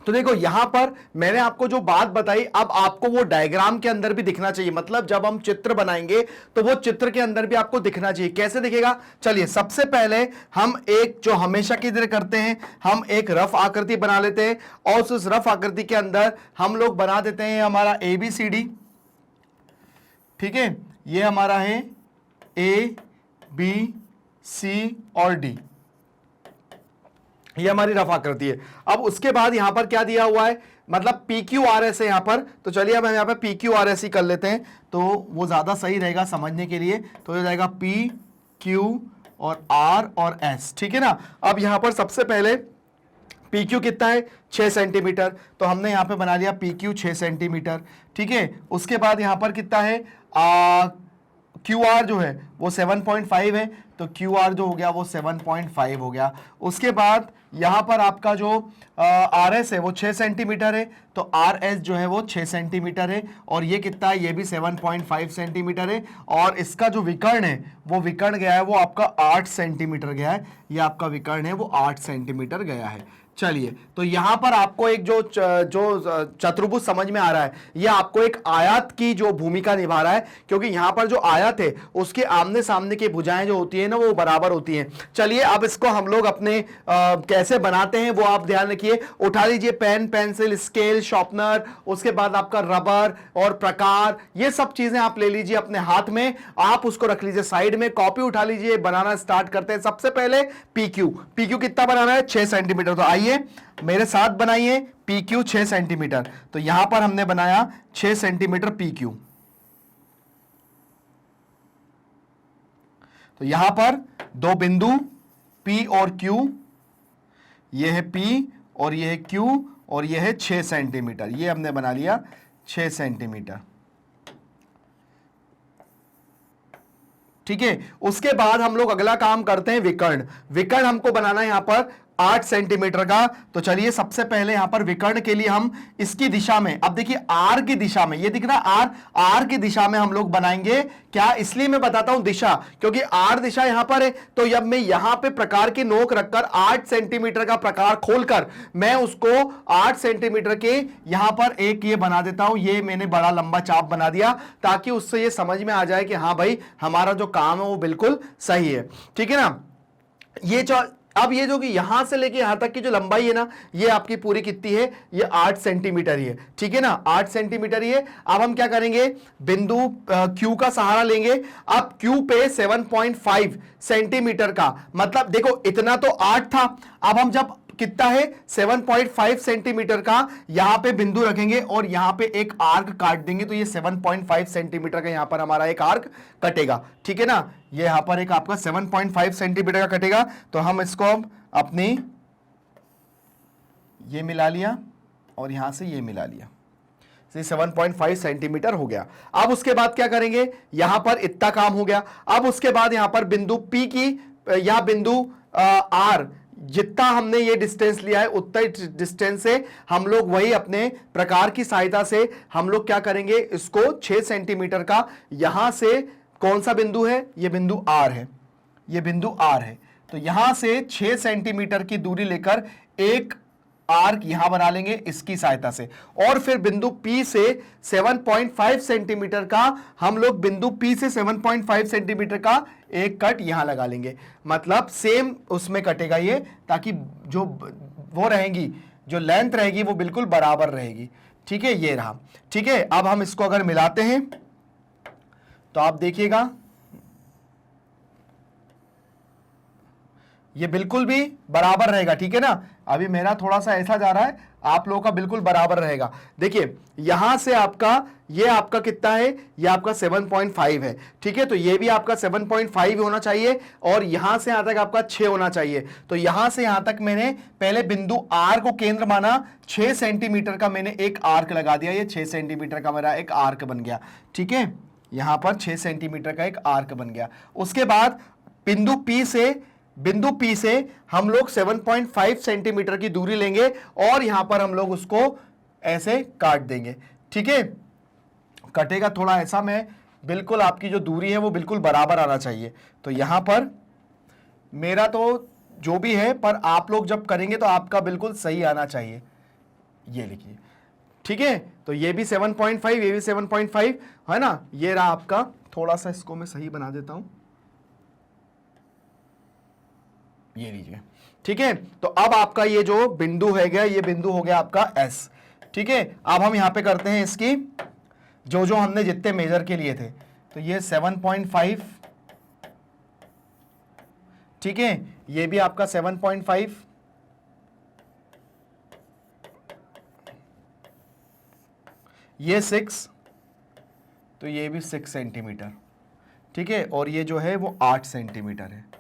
S1: तो देखो यहां पर मैंने आपको जो बात बताई, अब आपको वो डायग्राम के अंदर भी दिखना चाहिए, मतलब जब हम चित्र बनाएंगे तो वो चित्र के अंदर भी आपको दिखना चाहिए। कैसे दिखेगा, चलिए सबसे पहले हम एक जो हमेशा की तरह करते हैं, हम एक रफ आकृति बना लेते हैं और उस रफ आकृति के अंदर हम लोग बना देते हैं हमारा ABCD, ठीक है, ये हमारा है A, B, C और D, ये हमारी रफ आकृति है। अब उसके बाद यहां पर क्या दिया हुआ है, मतलब PQRS है यहां पर। तो चलिए अब हम यहां पर PQRS ही कर लेते हैं तो वो ज्यादा सही रहेगा समझने के लिए। तो हो जाएगा P, Q और R और S, ठीक है ना। अब यहां पर सबसे पहले PQ कितना है 6 सेंटीमीटर, तो हमने यहां पे बना लिया PQ 6 सेंटीमीटर, ठीक है। उसके बाद यहां पर कितना है QR जो है वो 7.5 है, तो QR जो हो गया वो 7.5 हो गया। उसके बाद यहां पर आपका जो RS है वो 6 सेंटीमीटर है, तो RS जो है वो 6 सेंटीमीटर है और ये कितना है, ये भी 7.5 सेंटीमीटर है। और इसका जो विकर्ण है वो विकर्ण गया है वो आपका 8 सेंटीमीटर गया है, ये आपका विकर्ण है वो 8 सेंटीमीटर गया है। चलिए तो यहां पर आपको एक जो चतुर्भुज समझ में आ रहा है, ये आपको एक आयत की जो भूमिका निभा रहा है, क्योंकि यहां पर जो आयत है उसके आमने सामने की भुजाएं जो होती है ना वो बराबर होती हैं। चलिए अब इसको हम लोग अपने कैसे बनाते हैं वो आप ध्यान रखिए। उठा लीजिए पेन, पेंसिल, स्केल, शार्पनर, उसके बाद आपका रबर और प्रकार, ये सब चीजें आप ले लीजिए अपने हाथ में, आप उसको रख लीजिए साइड में। कॉपी उठा लीजिए, बनाना स्टार्ट करते हैं। सबसे पहले PQ कितना बनाना है 6 सेंटीमीटर, तो आइए मेरे साथ बनाइए PQ 6 सेंटीमीटर। तो यहां पर हमने बनाया 6 सेंटीमीटर PQ। तो यहां पर दो बिंदु P और Q, ये है P और ये है Q और ये है 6 सेंटीमीटर, ये हमने बना लिया 6 सेंटीमीटर, ठीक है। उसके बाद हम लोग अगला काम करते हैं विकर्ण। विकर्ण हमको बनाना है यहां पर 8 सेंटीमीटर का। तो चलिए सबसे पहले यहां पर विकर्ण के लिए हम इसकी दिशा में, अब देखिए R की दिशा में, ये दिख रहा R की दिशा में हम लोग बनाएंगे। क्या, इसलिए मैं बताता हूं दिशा, क्योंकि R दिशा यहां पर है। तो जब मैं यहां पे प्रकार की नोक रखकर 8 सेंटीमीटर का प्रकार खोलकर मैं उसको 8 सेंटीमीटर के यहां पर एक ये बना देता हूं, ये मैंने बड़ा लंबा चाप बना दिया ताकि उससे ये समझ में आ जाए कि हाँ भाई हमारा जो काम है वो बिल्कुल सही है, ठीक है ना। ये अब ये जो कि यहां से लेके यहां तक की जो लंबाई है ना, ये आपकी पूरी कितनी है, ये 8 सेंटीमीटर ही है, ठीक है ना, 8 सेंटीमीटर ही है। अब हम क्या करेंगे, बिंदु Q का सहारा लेंगे। अब Q पे 7.5 सेंटीमीटर का मतलब देखो इतना तो 8 था, अब हम जब कितना है 7.5 सेंटीमीटर का यहां पे बिंदु रखेंगे और यहां पे एक आर्क काट देंगे, तो ये 7.5 सेंटीमीटर का यहां पर हमारा एक आर्क कटेगा, ठीक है ना। ये यहां पर एक आपका 7.5 सेंटीमीटर का कटेगा। तो हम इसको अपनी ये मिला लिया और यहां से ये मिला लिया, 7.5 सेंटीमीटर हो गया। अब उसके बाद क्या करेंगे, यहां पर इतना काम हो गया। अब उसके बाद यहां पर बिंदु P की या बिंदु R, जितना हमने ये डिस्टेंस लिया है उतना ही डिस्टेंस से हम लोग वही अपने प्रकार की सहायता से हम लोग क्या करेंगे, इसको 6 सेंटीमीटर का यहां से कौन सा बिंदु है, ये बिंदु R है, ये बिंदु R है। तो यहां से 6 सेंटीमीटर की दूरी लेकर एक आर्क यहां बना लेंगे इसकी सहायता से, और फिर बिंदु P से 7.5 सेंटीमीटर का हम लोग बिंदु P से 7.5 सेंटीमीटर का एक कट यहां लगा लेंगे। मतलब सेम उसमें कटेगा ये, ताकि जो वो रहेंगी, जो लेंथ रहेगी वो बिल्कुल बराबर रहेगी। ठीक है, ये रहा। ठीक है, अब हम इसको अगर मिलाते हैं तो आप देखिएगा ये बिल्कुल भी बराबर रहेगा। ठीक है ना, अभी मेरा थोड़ा सा ऐसा जा रहा है, आप लोगों का बिल्कुल बराबर रहेगा। देखिए यहां से आपका ये आपका कितना है, ये आपका 7.5 है। ठीक है, तो ये भी आपका 7.5 होना चाहिए, और यहां से यहां तक आपका 6 होना चाहिए। तो यहां से यहां तक मैंने पहले बिंदु आर को केंद्र माना, 6 सेंटीमीटर का मैंने एक आर्क लगा दिया, ये 6 सेंटीमीटर का मेरा एक आर्क बन गया। ठीक है, यहां पर 6 सेंटीमीटर का एक आर्क बन गया। उसके बाद बिंदु P से हम लोग 7.5 सेंटीमीटर की दूरी लेंगे, और यहां पर हम लोग उसको ऐसे काट देंगे। ठीक है, कटेगा थोड़ा ऐसा, मैं बिल्कुल आपकी जो दूरी है वो बिल्कुल बराबर आना चाहिए। तो यहां पर मेरा तो जो भी है, पर आप लोग जब करेंगे तो आपका बिल्कुल सही आना चाहिए। ये लिखिए। ठीक है, तो ये भी 7.5, ये भी 7.5 है ना, ये रहा आपका। थोड़ा सा इसको मैं सही बना देता हूं, ये लीजिए। ठीक है, तो अब आपका ये जो बिंदु है गया, ये बिंदु हो गया आपका S। ठीक है, अब हम यहां पे करते हैं इसकी जो हमने जितने मेजर के लिए थे, तो ये 7.5, ठीक है, ये भी आपका 7.5, ये 6, तो ये भी 6 सेंटीमीटर। ठीक है, और ये जो है वो 8 सेंटीमीटर है।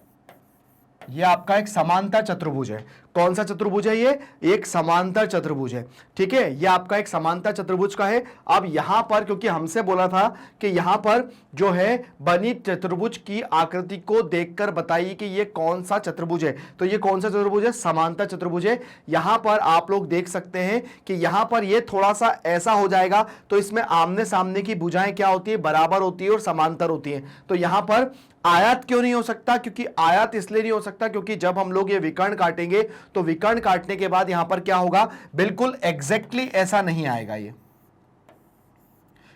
S1: ये आपका एक समांतर चतुर्भुज है। कौन सा चतुर्भुज है? ये एक समांतर चतुर्भुज है। ठीक है, ये आपका एक समांतर चतुर्भुज का है। अब यहां पर क्योंकि हमसे बोला था कि यहां पर जो है बनी चतुर्भुज की आकृति को देखकर बताइए कि ये कौन सा चतुर्भुज है। तो ये कौन सा चतुर्भुज है? समांतर चतुर्भुज है। यहां पर आप लोग देख सकते हैं कि यहां पर ये थोड़ा सा ऐसा हो जाएगा, तो इसमें आमने सामने की भुजाएं क्या होती है? बराबर होती है और समांतर होती है। तो यहां पर आयत क्यों नहीं हो सकता? क्योंकि आयत इसलिए नहीं हो सकता क्योंकि जब हम लोग ये विकर्ण काटेंगे तो विकर्ण काटने के बाद यहां पर क्या होगा? बिल्कुल एग्जैक्टली ऐसा नहीं आएगा ये,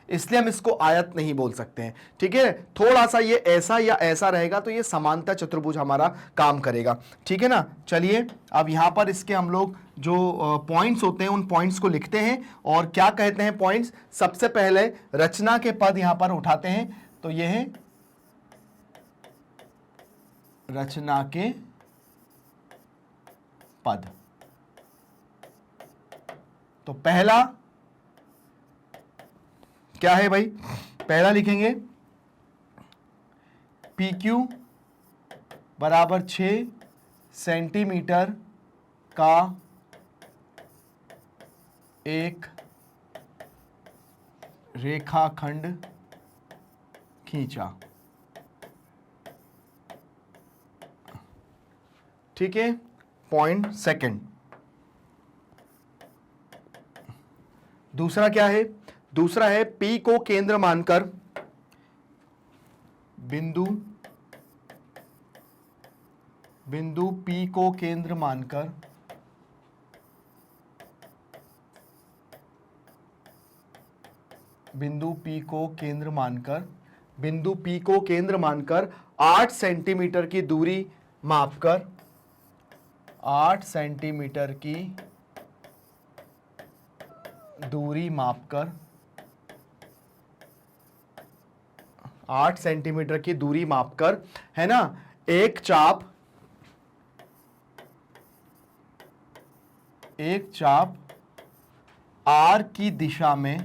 S1: इसलिए हम इसको आयत नहीं बोल सकते हैं। ठीक है, थोड़ा सा ये ऐसा या ऐसा रहेगा तो ये समांतर चतुर्भुज हमारा काम करेगा। ठीक है ना, चलिए अब यहां पर इसके हम लोग जो पॉइंट्स होते हैं उन पॉइंट्स को लिखते हैं। और क्या कहते हैं पॉइंट्स? सबसे पहले रचना के पद यहां पर उठाते हैं, तो ये है रचना के पद। तो पहला क्या है भाई? पहला लिखेंगे PQ बराबर 6 सेंटीमीटर का एक रेखाखंड खींचा। ठीक है, पॉइंट सेकंड। दूसरा क्या है? दूसरा है P को केंद्र मानकर बिंदु P को केंद्र मानकर बिंदु P को केंद्र मानकर 8 सेंटीमीटर की दूरी मापकर 8 सेंटीमीटर की दूरी मापकर 8 सेंटीमीटर की दूरी मापकर, है ना, एक चाप R की दिशा में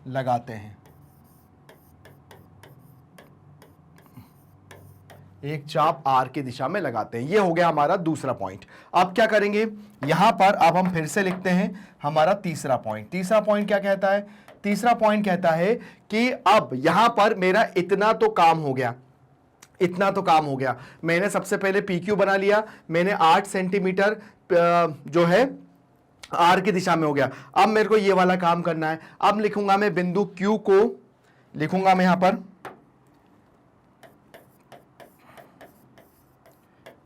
S1: लगाते हैं। एक चाप R की दिशा में लगाते हैं। ये हो गया हमारा दूसरा पॉइंट। अब क्या करेंगे? यहां पर अब हम फिर से लिखते हैं हमारा तीसरा पॉइंट। तीसरा पॉइंट क्या कहता है? तीसरा पॉइंट कहता है कि अब यहां पर मेरा इतना तो काम हो गया, मैंने सबसे पहले PQ बना लिया, मैंने 8 सेंटीमीटर जो है R की दिशा में हो गया। अब मेरे को ये वाला काम करना है। अब लिखूंगा मैं बिंदु Q को, लिखूंगा मैं यहां पर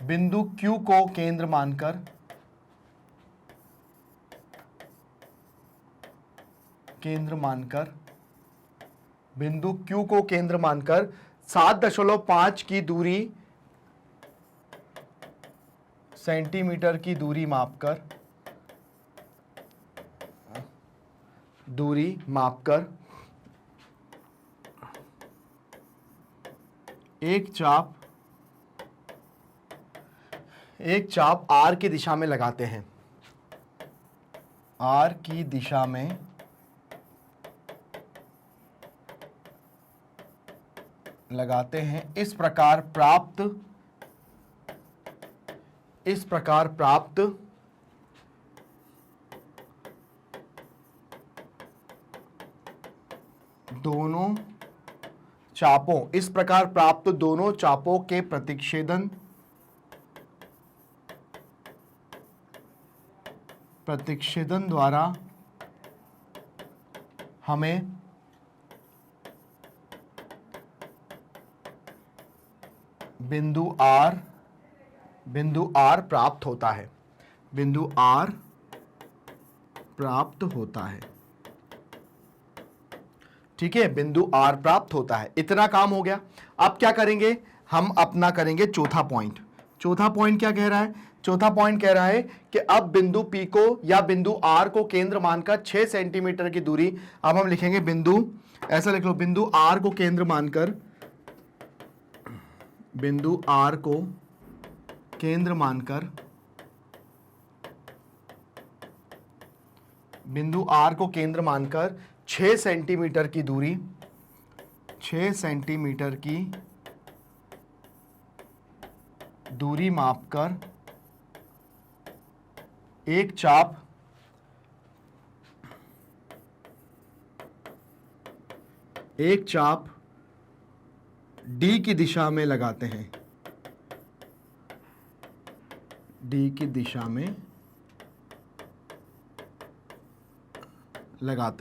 S1: बिंदु Q को केंद्र मानकर बिंदु Q को केंद्र मानकर 7.5 की दूरी सेंटीमीटर की दूरी मापकर एक चाप R की दिशा में लगाते हैं। R की दिशा में लगाते हैं। इस प्रकार प्राप्त दोनों चापों के प्रतिच्छेदन द्वारा हमें बिंदु R प्राप्त होता है। ठीक है, बिंदु R प्राप्त होता है। इतना काम हो गया। अब क्या करेंगे, हम अपना करेंगे चौथा पॉइंट। चौथा पॉइंट क्या कह रहा है? चौथा पॉइंट कह रहा है कि अब बिंदु P को या बिंदु R को केंद्र मानकर 6 सेंटीमीटर की दूरी, अब हम लिखेंगे ऐसा लिख लो, बिंदु R को केंद्र मानकर बिंदु R को केंद्र मानकर 6 सेंटीमीटर की दूरी मापकर एक चाप D की दिशा में लगाते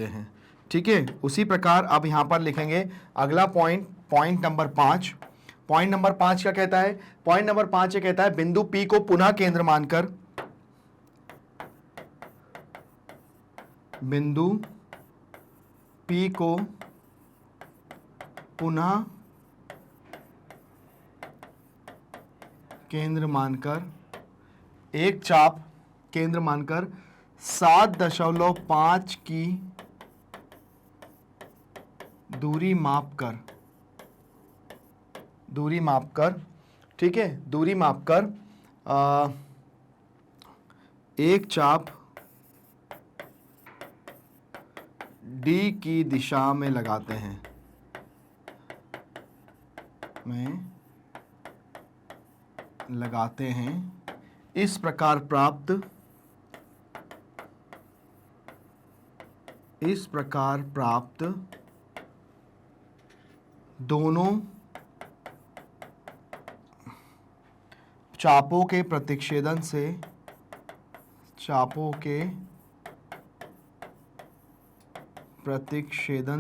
S1: हैं। ठीक है, उसी प्रकार अब यहां पर लिखेंगे अगला पॉइंट नंबर 5। पॉइंट नंबर 5 क्या कहता है? पॉइंट नंबर 5 ये कहता है बिंदु P को पुनः केंद्र मानकर एक चाप 7.5 की दूरी मापकर ठीक है, दूरी मापकर एक चाप D की दिशा में लगाते हैं। इस प्रकार प्राप्त दोनों चापों के प्रतिच्छेदन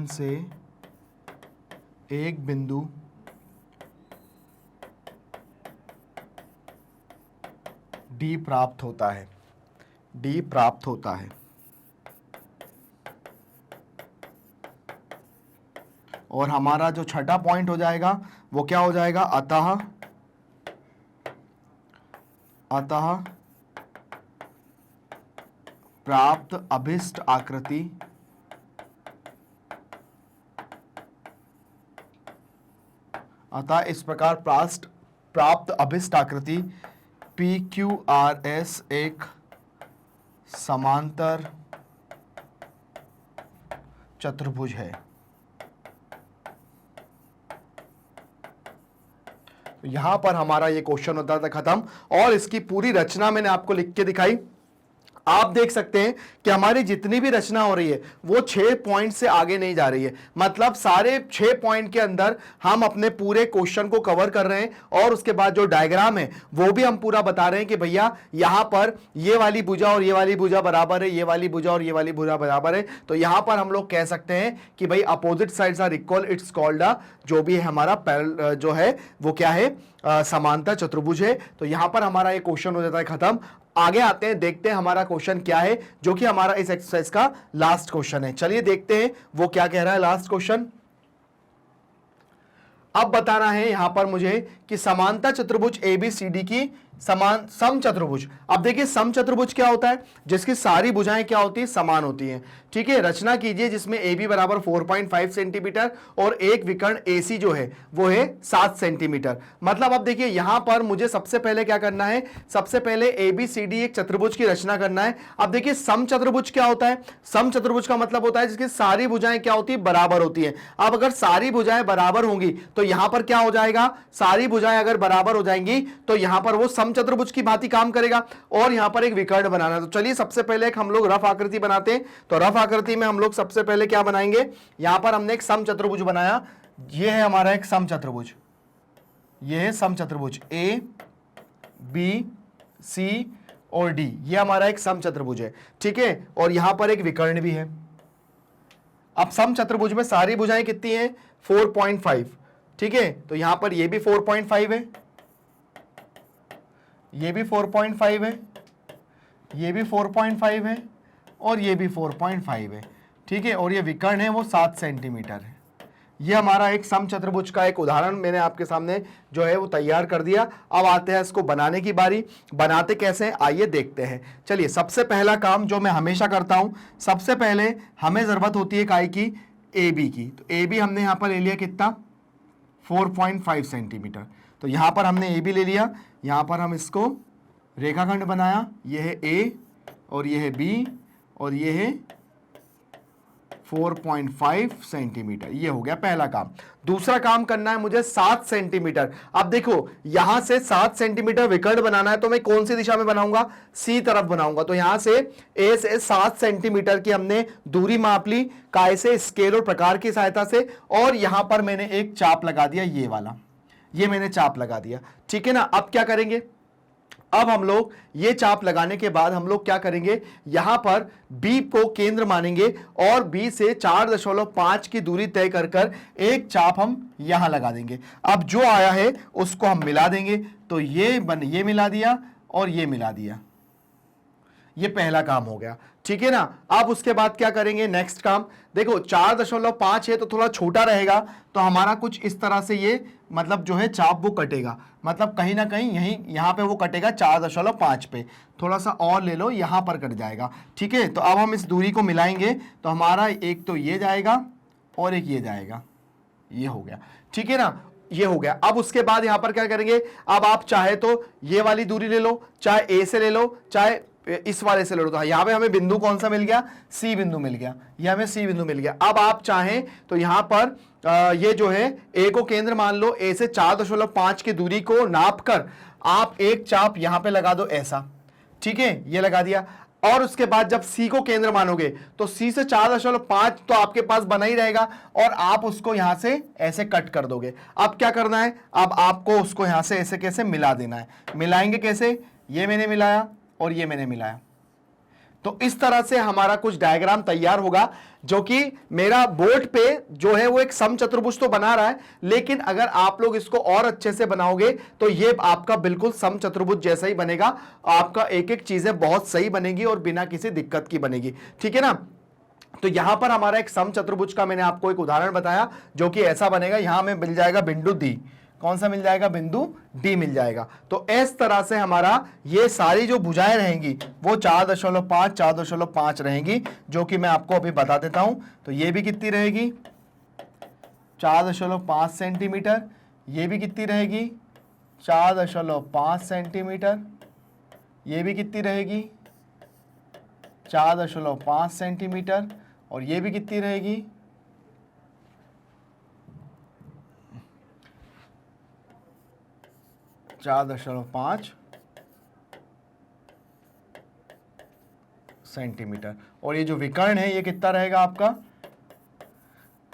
S1: से एक बिंदु D प्राप्त होता है। और हमारा जो छठा पॉइंट हो जाएगा वो क्या हो जाएगा? अतः प्राप्त अभिष्ट आकृति इस प्रकार प्राप्त अभिष्ट आकृति PQRS एक समांतर चतुर्भुज है। यहां पर हमारा ये क्वेश्चन होता था खत्म, और इसकी पूरी रचना मैंने आपको लिख के दिखाई। आप देख सकते हैं कि हमारी जितनी भी रचना हो रही है वो 6 पॉइंट से आगे नहीं जा रही है, मतलब सारे 6 पॉइंट के अंदर हम अपने पूरे क्वेश्चन को कवर कर रहे हैं और उसके बाद जो डायग्राम है वो भी हम पूरा बता रहे हैं कि भैया यहां पर ये वाली भुजा और ये वाली भुजा बराबर है, ये वाली भुजा और ये वाली भुजा बराबर है। तो यहां पर हम लोग कह सकते हैं कि भाई opposite sides are equal, it's called जो भी है हमारा जो है वो क्या है, समांतर चतुर्भुज है। तो यहां पर हमारा ये क्वेश्चन हो जाता है खत्म। आगे आते हैं, देखते हैं हमारा क्वेश्चन क्या है, जो कि हमारा इस एक्सरसाइज का लास्ट क्वेश्चन है। चलिए देखते हैं वो क्या कह रहा है लास्ट क्वेश्चन। अब बताना है यहां पर मुझे कि समांतर चतुर्भुज एबीसीडी की समान सम चतुर्भुज। अब देखिए सम चतुर्भुज क्या होता है, जिसकी सारी भुजाएं क्या होती है, समान होती हैं। ठीक है, रचना कीजिए जिसमें ए बी बराबर 4.5 सेंटीमीटर और एक विकर्ण ए सी जो है वो है 7 सेंटीमीटर। मतलब अब देखिए यहां पर मुझे सबसे पहले क्या करना है, सबसे पहले ए बी सी डी एक चतुर्भुज की रचना करना है। अब देखिए सम चतुर्भुज क्या होता है, सम चतुर्भुज का मतलब होता है जिसकी सारी भुजाएं क्या होती है, बराबर होती है। अब अगर सारी भुजाएं बराबर होंगी तो यहां पर क्या हो जाएगा, सारी भुजाएं अगर बराबर हो जाएंगी तो यहां पर वो चतुर्भुज की भांति काम करेगा और यहां पर एक विकर्ण बनाना है। तो चलिए सबसे पहले एक हम लोग रफ आकृति बनाते हैं। तो रफ आकृति में हम लोग सबसे पहले क्या बनाएंगे, यहां पर हमने एक सम चतुर्भुज बनाया। ये है हमारा एक सम चतुर्भुज, ये है सम चतुर्भुज ए बी सी और डी, ये हमारा एक सम चतुर्भुज है। ठीक है, और यहां पर एक विकर्ण भी है। अब सम चतुर्भुज में सारी भुजाएं कितनी हैं, 4.5। ठीक है, तो यहां पर ये भी 4.5 है, ये भी 4.5 है, ये भी 4.5 है और ये भी 4.5 है। ठीक है, और ये विकर्ण है वो 7 सेंटीमीटर है। ये हमारा एक सम चतुर्भुज का एक उदाहरण मैंने आपके सामने जो है वो तैयार कर दिया। अब आते हैं इसको बनाने की बारी। बनाते कैसे हैं आइए देखते हैं। चलिए सबसे पहला काम जो मैं हमेशा करता हूं, सबसे पहले हमें जरूरत होती है काय की, ए बी की। तो ए बी हमने यहां पर ले लिया कितना, 4.5 सेंटीमीटर। तो यहां पर हमने ए बी ले लिया, यहां पर हम इसको रेखाखंड बनाया, यह है ए और यह है बी और यह है 4.5 सेंटीमीटर। ये हो गया पहला काम। दूसरा काम करना है मुझे 7 सेंटीमीटर। अब देखो यहां से 7 सेंटीमीटर विकर्ण बनाना है तो मैं कौन सी दिशा में बनाऊंगा, सी तरफ बनाऊंगा। तो यहां से ए से 7 सेंटीमीटर की हमने दूरी माप ली, काय से, स्केल और प्रकार की सहायता से, और यहां पर मैंने एक चाप लगा दिया, ये वाला, ये मैंने चाप लगा दिया। ठीक है ना। अब क्या करेंगे, अब हम लोग ये चाप लगाने के बाद हम लोग क्या करेंगे, यहां पर B को केंद्र मानेंगे और B से 4.5 की दूरी तय कर कर एक चाप हम यहां लगा देंगे। अब जो आया है उसको हम मिला देंगे। तो ये मिला दिया और ये मिला दिया, ये पहला काम हो गया। ठीक है ना। अब उसके बाद क्या करेंगे, नेक्स्ट काम देखो 4.5 है तो थोड़ा छोटा रहेगा, तो हमारा कुछ इस तरह से ये मतलब जो है चाप वो कटेगा, मतलब कहीं ना कहीं यहां पे वो कटेगा 4.5 पे। थोड़ा सा और ले लो, यहां पर कट जाएगा। ठीक है, तो अब हम इस दूरी को मिलाएंगे तो हमारा एक तो ये जाएगा और एक ये जाएगा, ये हो गया। ठीक है ना, ये हो गया। अब उसके बाद यहां पर क्या करेंगे, अब आप चाहे तो ये वाली दूरी ले लो, चाहे ए से ले लो, चाहे इस वाले से ले लो। तो यहां पे हमें बिंदु कौन सा मिल गया, सी बिंदु मिल गया, ये हमें सी बिंदु मिल गया। अब आप चाहें तो यहां पर ये जो है ए को केंद्र मान लो, ए से 4.5 की दूरी को नाप कर आप एक चाप यहां पे लगा दो ऐसा। ठीक है, ये लगा दिया। और उसके बाद जब सी को केंद्र मानोगे तो सी से 4.5 तो आपके पास बना ही रहेगा और आप उसको यहां से ऐसे कट कर दोगे। अब क्या करना है, अब आपको उसको यहां से ऐसे कैसे मिला देना है। मिलाएंगे कैसे, ये मैंने मिलाया और ये मैंने मिलाया। तो इस तरह से हमारा कुछ डायग्राम तैयार होगा, जो कि मेरा बोर्ड पे जो है वो एक समचतुर्भुज तो बना रहा है, लेकिन अगर आप लोग इसको और अच्छे से बनाओगे तो ये आपका बिल्कुल समचतुर्भुज जैसा ही बनेगा। आपका एक एक चीजें बहुत सही बनेगी और बिना किसी दिक्कत की बनेगी। ठीक है ना। तो यहां पर हमारा एक समचतुर्भुज का मैंने आपको एक उदाहरण बताया, जो कि ऐसा बनेगा। यहां में मिल जाएगा बिंदु डी, कौन सा मिल जाएगा, बिंदु डी मिल जाएगा। तो इस तरह से हमारा ये सारी जो भुजाएं रहेंगी वो 4.5 रहेंगी, जो कि मैं आपको अभी बता देता हूं। तो ये भी कितनी रहेगी, 4.5 सेंटीमीटर। ये भी कितनी रहेगी, 4.5 सेंटीमीटर। ये भी कितनी रहेगी, 4.5 सेंटीमीटर। और ये भी कितनी रहेगी, 4.5 सेंटीमीटर। और ये जो विकर्ण है ये कितना रहेगा आपका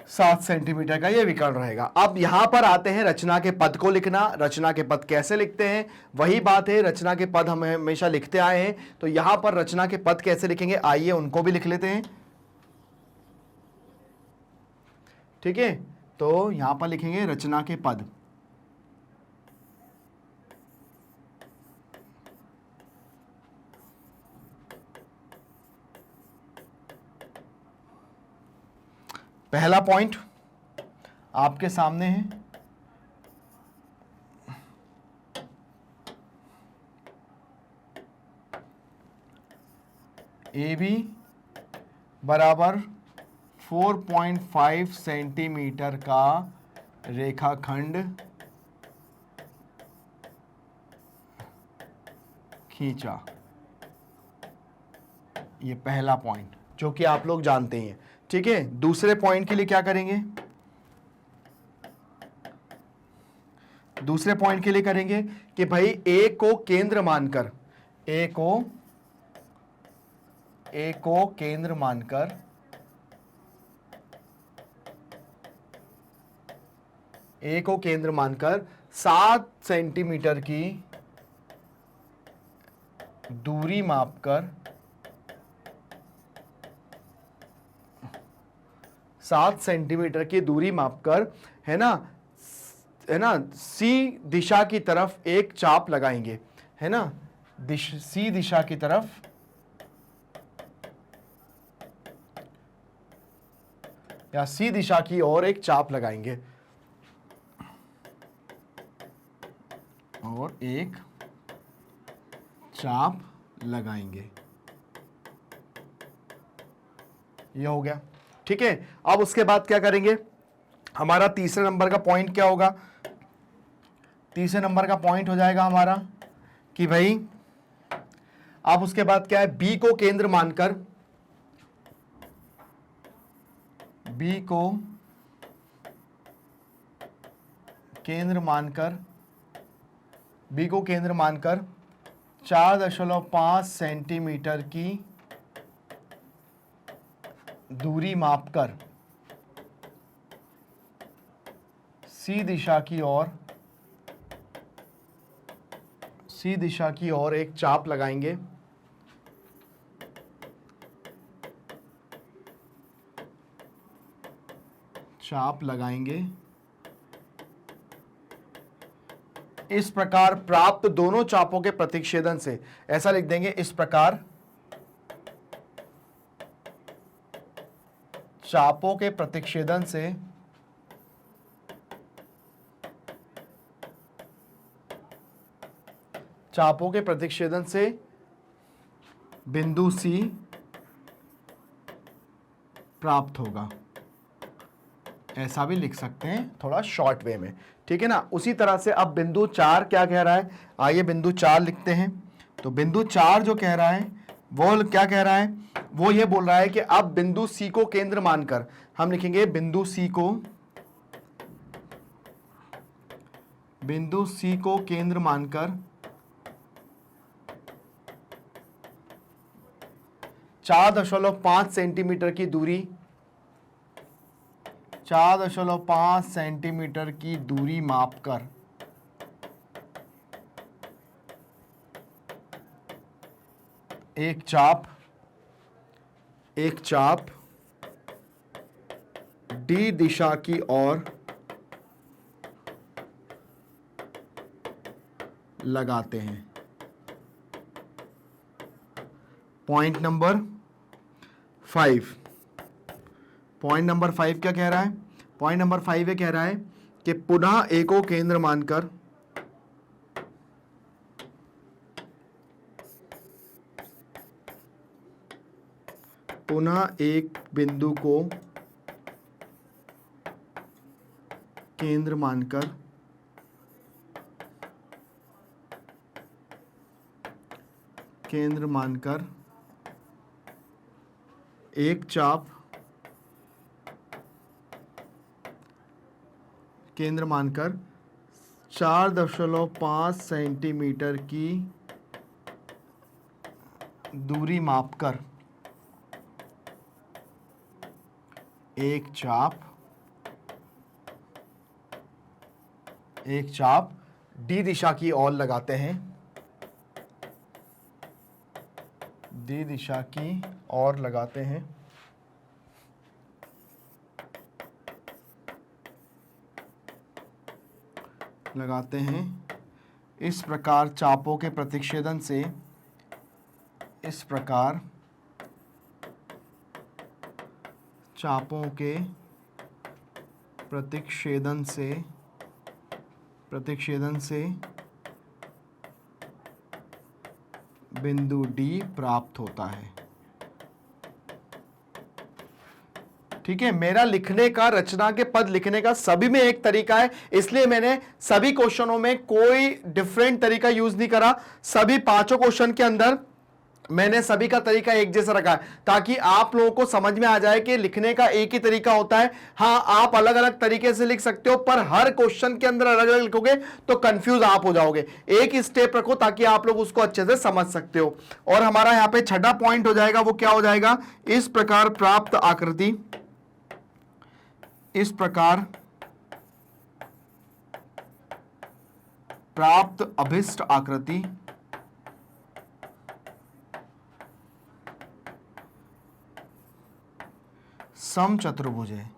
S1: 7 सेंटीमीटर का ये विकर्ण रहेगा। अब यहां पर आते हैं रचना के पद को लिखना। रचना के पद कैसे लिखते हैं, वही बात है, रचना के पद हम हमेशा लिखते आए हैं, तो यहां पर रचना के पद कैसे लिखेंगे आइए उनको भी लिख लेते हैं। ठीक है, तो यहां पर लिखेंगे रचना के पद। पहला पॉइंट आपके सामने है, ए बी बराबर 4.5 सेंटीमीटर का रेखाखंड खींचा। ये पहला पॉइंट जो कि आप लोग जानते हैं। ठीक है, दूसरे पॉइंट के लिए क्या करेंगे, दूसरे पॉइंट के लिए करेंगे कि भाई ए को केंद्र मानकर, ए को केंद्र मानकर ए को केंद्र मानकर 7 सेंटीमीटर की दूरी मापकर 7 सेंटीमीटर की दूरी मापकर है ना सी दिशा की तरफ एक चाप लगाएंगे, है ना, सी दिशा की तरफ या सी दिशा की ओर एक चाप लगाएंगे और एक चाप लगाएंगे। ये हो गया। ठीक है, अब उसके बाद क्या करेंगे, हमारा तीसरे नंबर का पॉइंट क्या होगा, तीसरे नंबर का पॉइंट हो जाएगा हमारा कि भाई अब उसके बाद क्या है, बी को केंद्र मानकर, बी को केंद्र मानकर, बी को केंद्र मानकर 4.5 सेंटीमीटर की दूरी मापकर सी दिशा की ओर एक चाप लगाएंगे। चाप लगाएंगे। इस प्रकार प्राप्त दोनों चापों के प्रतिच्छेदन से, ऐसा लिख देंगे, इस प्रकार चापों के प्रतिच्छेदन से बिंदु सी प्राप्त होगा। ऐसा भी लिख सकते हैं थोड़ा शॉर्ट वे में। ठीक है ना, उसी तरह से अब बिंदु 4 क्या कह रहा है, आइए बिंदु 4 लिखते हैं। तो बिंदु 4 जो कह रहा है वो क्या कह रहा है, वो ये बोल रहा है कि अब बिंदु सी को केंद्र मानकर हम लिखेंगे बिंदु सी को केंद्र मानकर 4.5 सेंटीमीटर की दूरी, 4.5 सेंटीमीटर की दूरी मापकर एक चाप डी दिशा की ओर लगाते हैं। पॉइंट नंबर 5, पॉइंट नंबर 5 क्या कह रहा है, पॉइंट नंबर 5 ये कह रहा है कि पुनः ए को केंद्र मानकर पुनः एक बिंदु को केंद्र मानकर एक चाप केंद्र मानकर 4.5 सेंटीमीटर की दूरी मापकर एक चाप डी दिशा की ओर लगाते हैं, डी दिशा की ओर लगाते हैं। इस प्रकार चापों के प्रतिच्छेदन से, इस प्रकार चापों के प्रतिच्छेदन से बिंदु डी प्राप्त होता है। ठीक है, मेरा लिखने का, रचना के पद लिखने का सभी में एक तरीका है, इसलिए मैंने सभी क्वेश्चनों में कोई डिफरेंट तरीका यूज नहीं करा। सभी पांचों क्वेश्चन के अंदर मैंने सभी का तरीका एक जैसा रखा है, ताकि आप लोगों को समझ में आ जाए कि लिखने का एक ही तरीका होता है। हाँ, आप अलग अलग तरीके से लिख सकते हो, पर हर क्वेश्चन के अंदर अलग अलग लिखोगे तो कंफ्यूज आप हो जाओगे। एक ही स्टेप रखो ताकि आप लोग उसको अच्छे से समझ सकते हो। और हमारा यहाँ पे छठा पॉइंट हो जाएगा, वो क्या हो जाएगा? इस प्रकार प्राप्त आकृति, इस प्रकार प्राप्त अभिष्ट आकृति समचतुर्भुज है।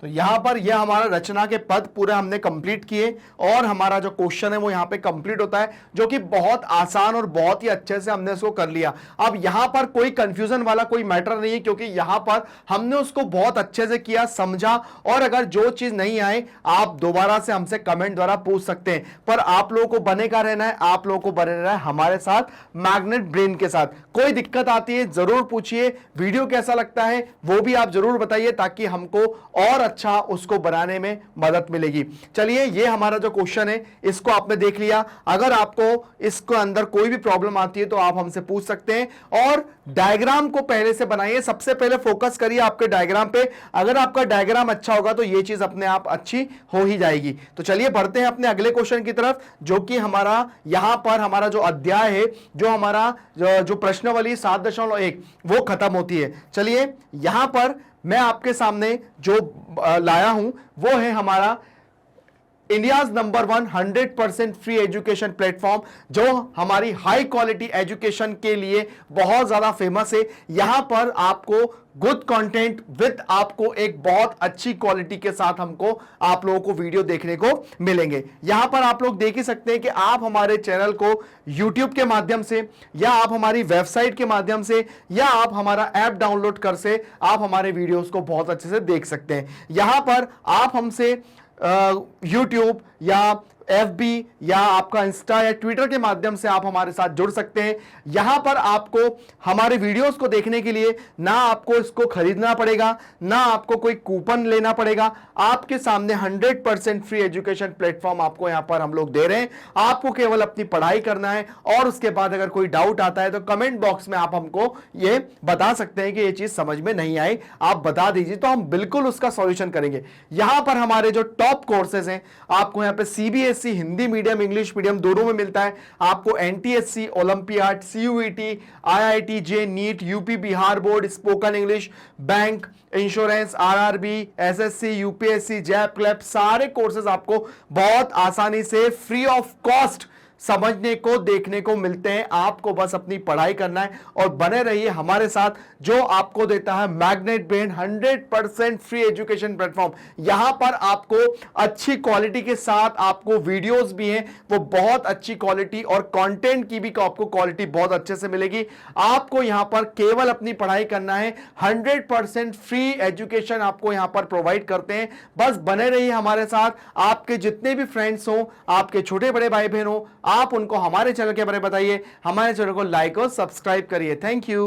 S1: तो यहां पर यह हमारा रचना के पद पूरे हमने कंप्लीट किए, और हमारा जो क्वेश्चन है वो यहां पे कंप्लीट होता है, जो कि बहुत आसान और बहुत ही अच्छे से हमने इसको कर लिया। अब यहां पर कोई कंफ्यूजन वाला कोई मैटर नहीं है, क्योंकि यहां पर हमने उसको बहुत अच्छे से किया, समझा। और अगर जो चीज नहीं आए, आप दोबारा से हमसे कमेंट द्वारा पूछ सकते हैं। पर आप लोगों को बने का रहना है, आप लोगों को बने रहना है हमारे साथ, मैग्नेट ब्रेन के साथ। कोई दिक्कत आती है जरूर पूछिए, वीडियो कैसा लगता है वो भी आप जरूर बताइए, ताकि हमको और अच्छा उसको बनाने में मदद मिलेगी। चलिए, ये हमारा जो क्वेश्चन है इसको आपने देख लिया। अगर आपको इसको अंदर कोई भी प्रॉब्लम आती है तो आप हमसे पूछ सकते हैं। और डायग्राम को पहले से बनाइए, सबसे पहले फोकस करिए आपके डायग्राम पे। अगर आपका डायग्राम अच्छा होगा तो ये चीज अपने आप अच्छी हो ही जाएगी। तो चलिए बढ़ते हैं अपने अगले क्वेश्चन की तरफ, जो कि हमारा यहां पर हमारा जो अध्याय है, जो हमारा जो प्रश्नावली 7.1 वो खत्म होती है। चलिए, यहां पर मैं आपके सामने जो लाया हूं वो है हमारा India's number 1 100% free education platform, जो हमारी हाई क्वालिटी एजुकेशन के लिए बहुत ज्यादा फेमस है। यहां पर आपको गुड कंटेंट विद आपको एक बहुत अच्छी क्वालिटी के साथ हमको आप लोगों को वीडियो देखने को मिलेंगे। यहां पर आप लोग देख ही सकते हैं कि आप हमारे चैनल को YouTube के माध्यम से, या आप हमारी वेबसाइट के माध्यम से, या आप हमारा ऐप डाउनलोड कर से आप हमारे वीडियोस को बहुत अच्छे से देख सकते हैं। यहां पर आप हमसे YouTube या FB या आपका इंस्टा या ट्विटर के माध्यम से आप हमारे साथ जुड़ सकते हैं। यहां पर आपको हमारे वीडियोस को देखने के लिए ना आपको इसको खरीदना पड़ेगा, ना आपको कोई कूपन लेना पड़ेगा। आपके सामने 100% फ्री एजुकेशन प्लेटफॉर्म आपको यहां पर हम लोग दे रहे हैं। आपको केवल अपनी पढ़ाई करना है, और उसके बाद अगर कोई डाउट आता है तो कमेंट बॉक्स में आप हमको ये बता सकते हैं कि ये चीज समझ में नहीं आई, आप बता दीजिए, तो हम बिल्कुल उसका सॉल्यूशन करेंगे। यहां पर हमारे जो टॉप कोर्सेज हैं, आपको यहां पे CBSE Hindi medium, English medium दोनों में मिलता है। आपको NTSC, olympiad, CUET, IIT JEE, NEET, UP Bihar board, spoken English, bank, insurance, RRB, SSC, UPSC, जैप क्लैप, सारे कोर्सेज आपको बहुत आसानी से फ्री ऑफ कॉस्ट समझने को, देखने को मिलते हैं। आपको बस अपनी पढ़ाई करना है और बने रहिए हमारे साथ, जो आपको देता है magnet brain 100% free education platform. यहां पर आपको अच्छी क्वालिटी के साथ आपको वीडियोस भी हैं, वो बहुत अच्छी क्वालिटी, और कंटेंट की भी आपको क्वालिटी बहुत अच्छे से मिलेगी। आपको यहां पर केवल अपनी पढ़ाई करना है, 100% फ्री एजुकेशन आपको यहां पर प्रोवाइड करते हैं। बस बने रहिए हमारे साथ। आपके जितने भी फ्रेंड्स हो, आपके छोटे बड़े भाई बहन हो, आप उनको हमारे चैनल के बारे में बताइए, हमारे चैनल को लाइक और सब्सक्राइब करिए। Thank you.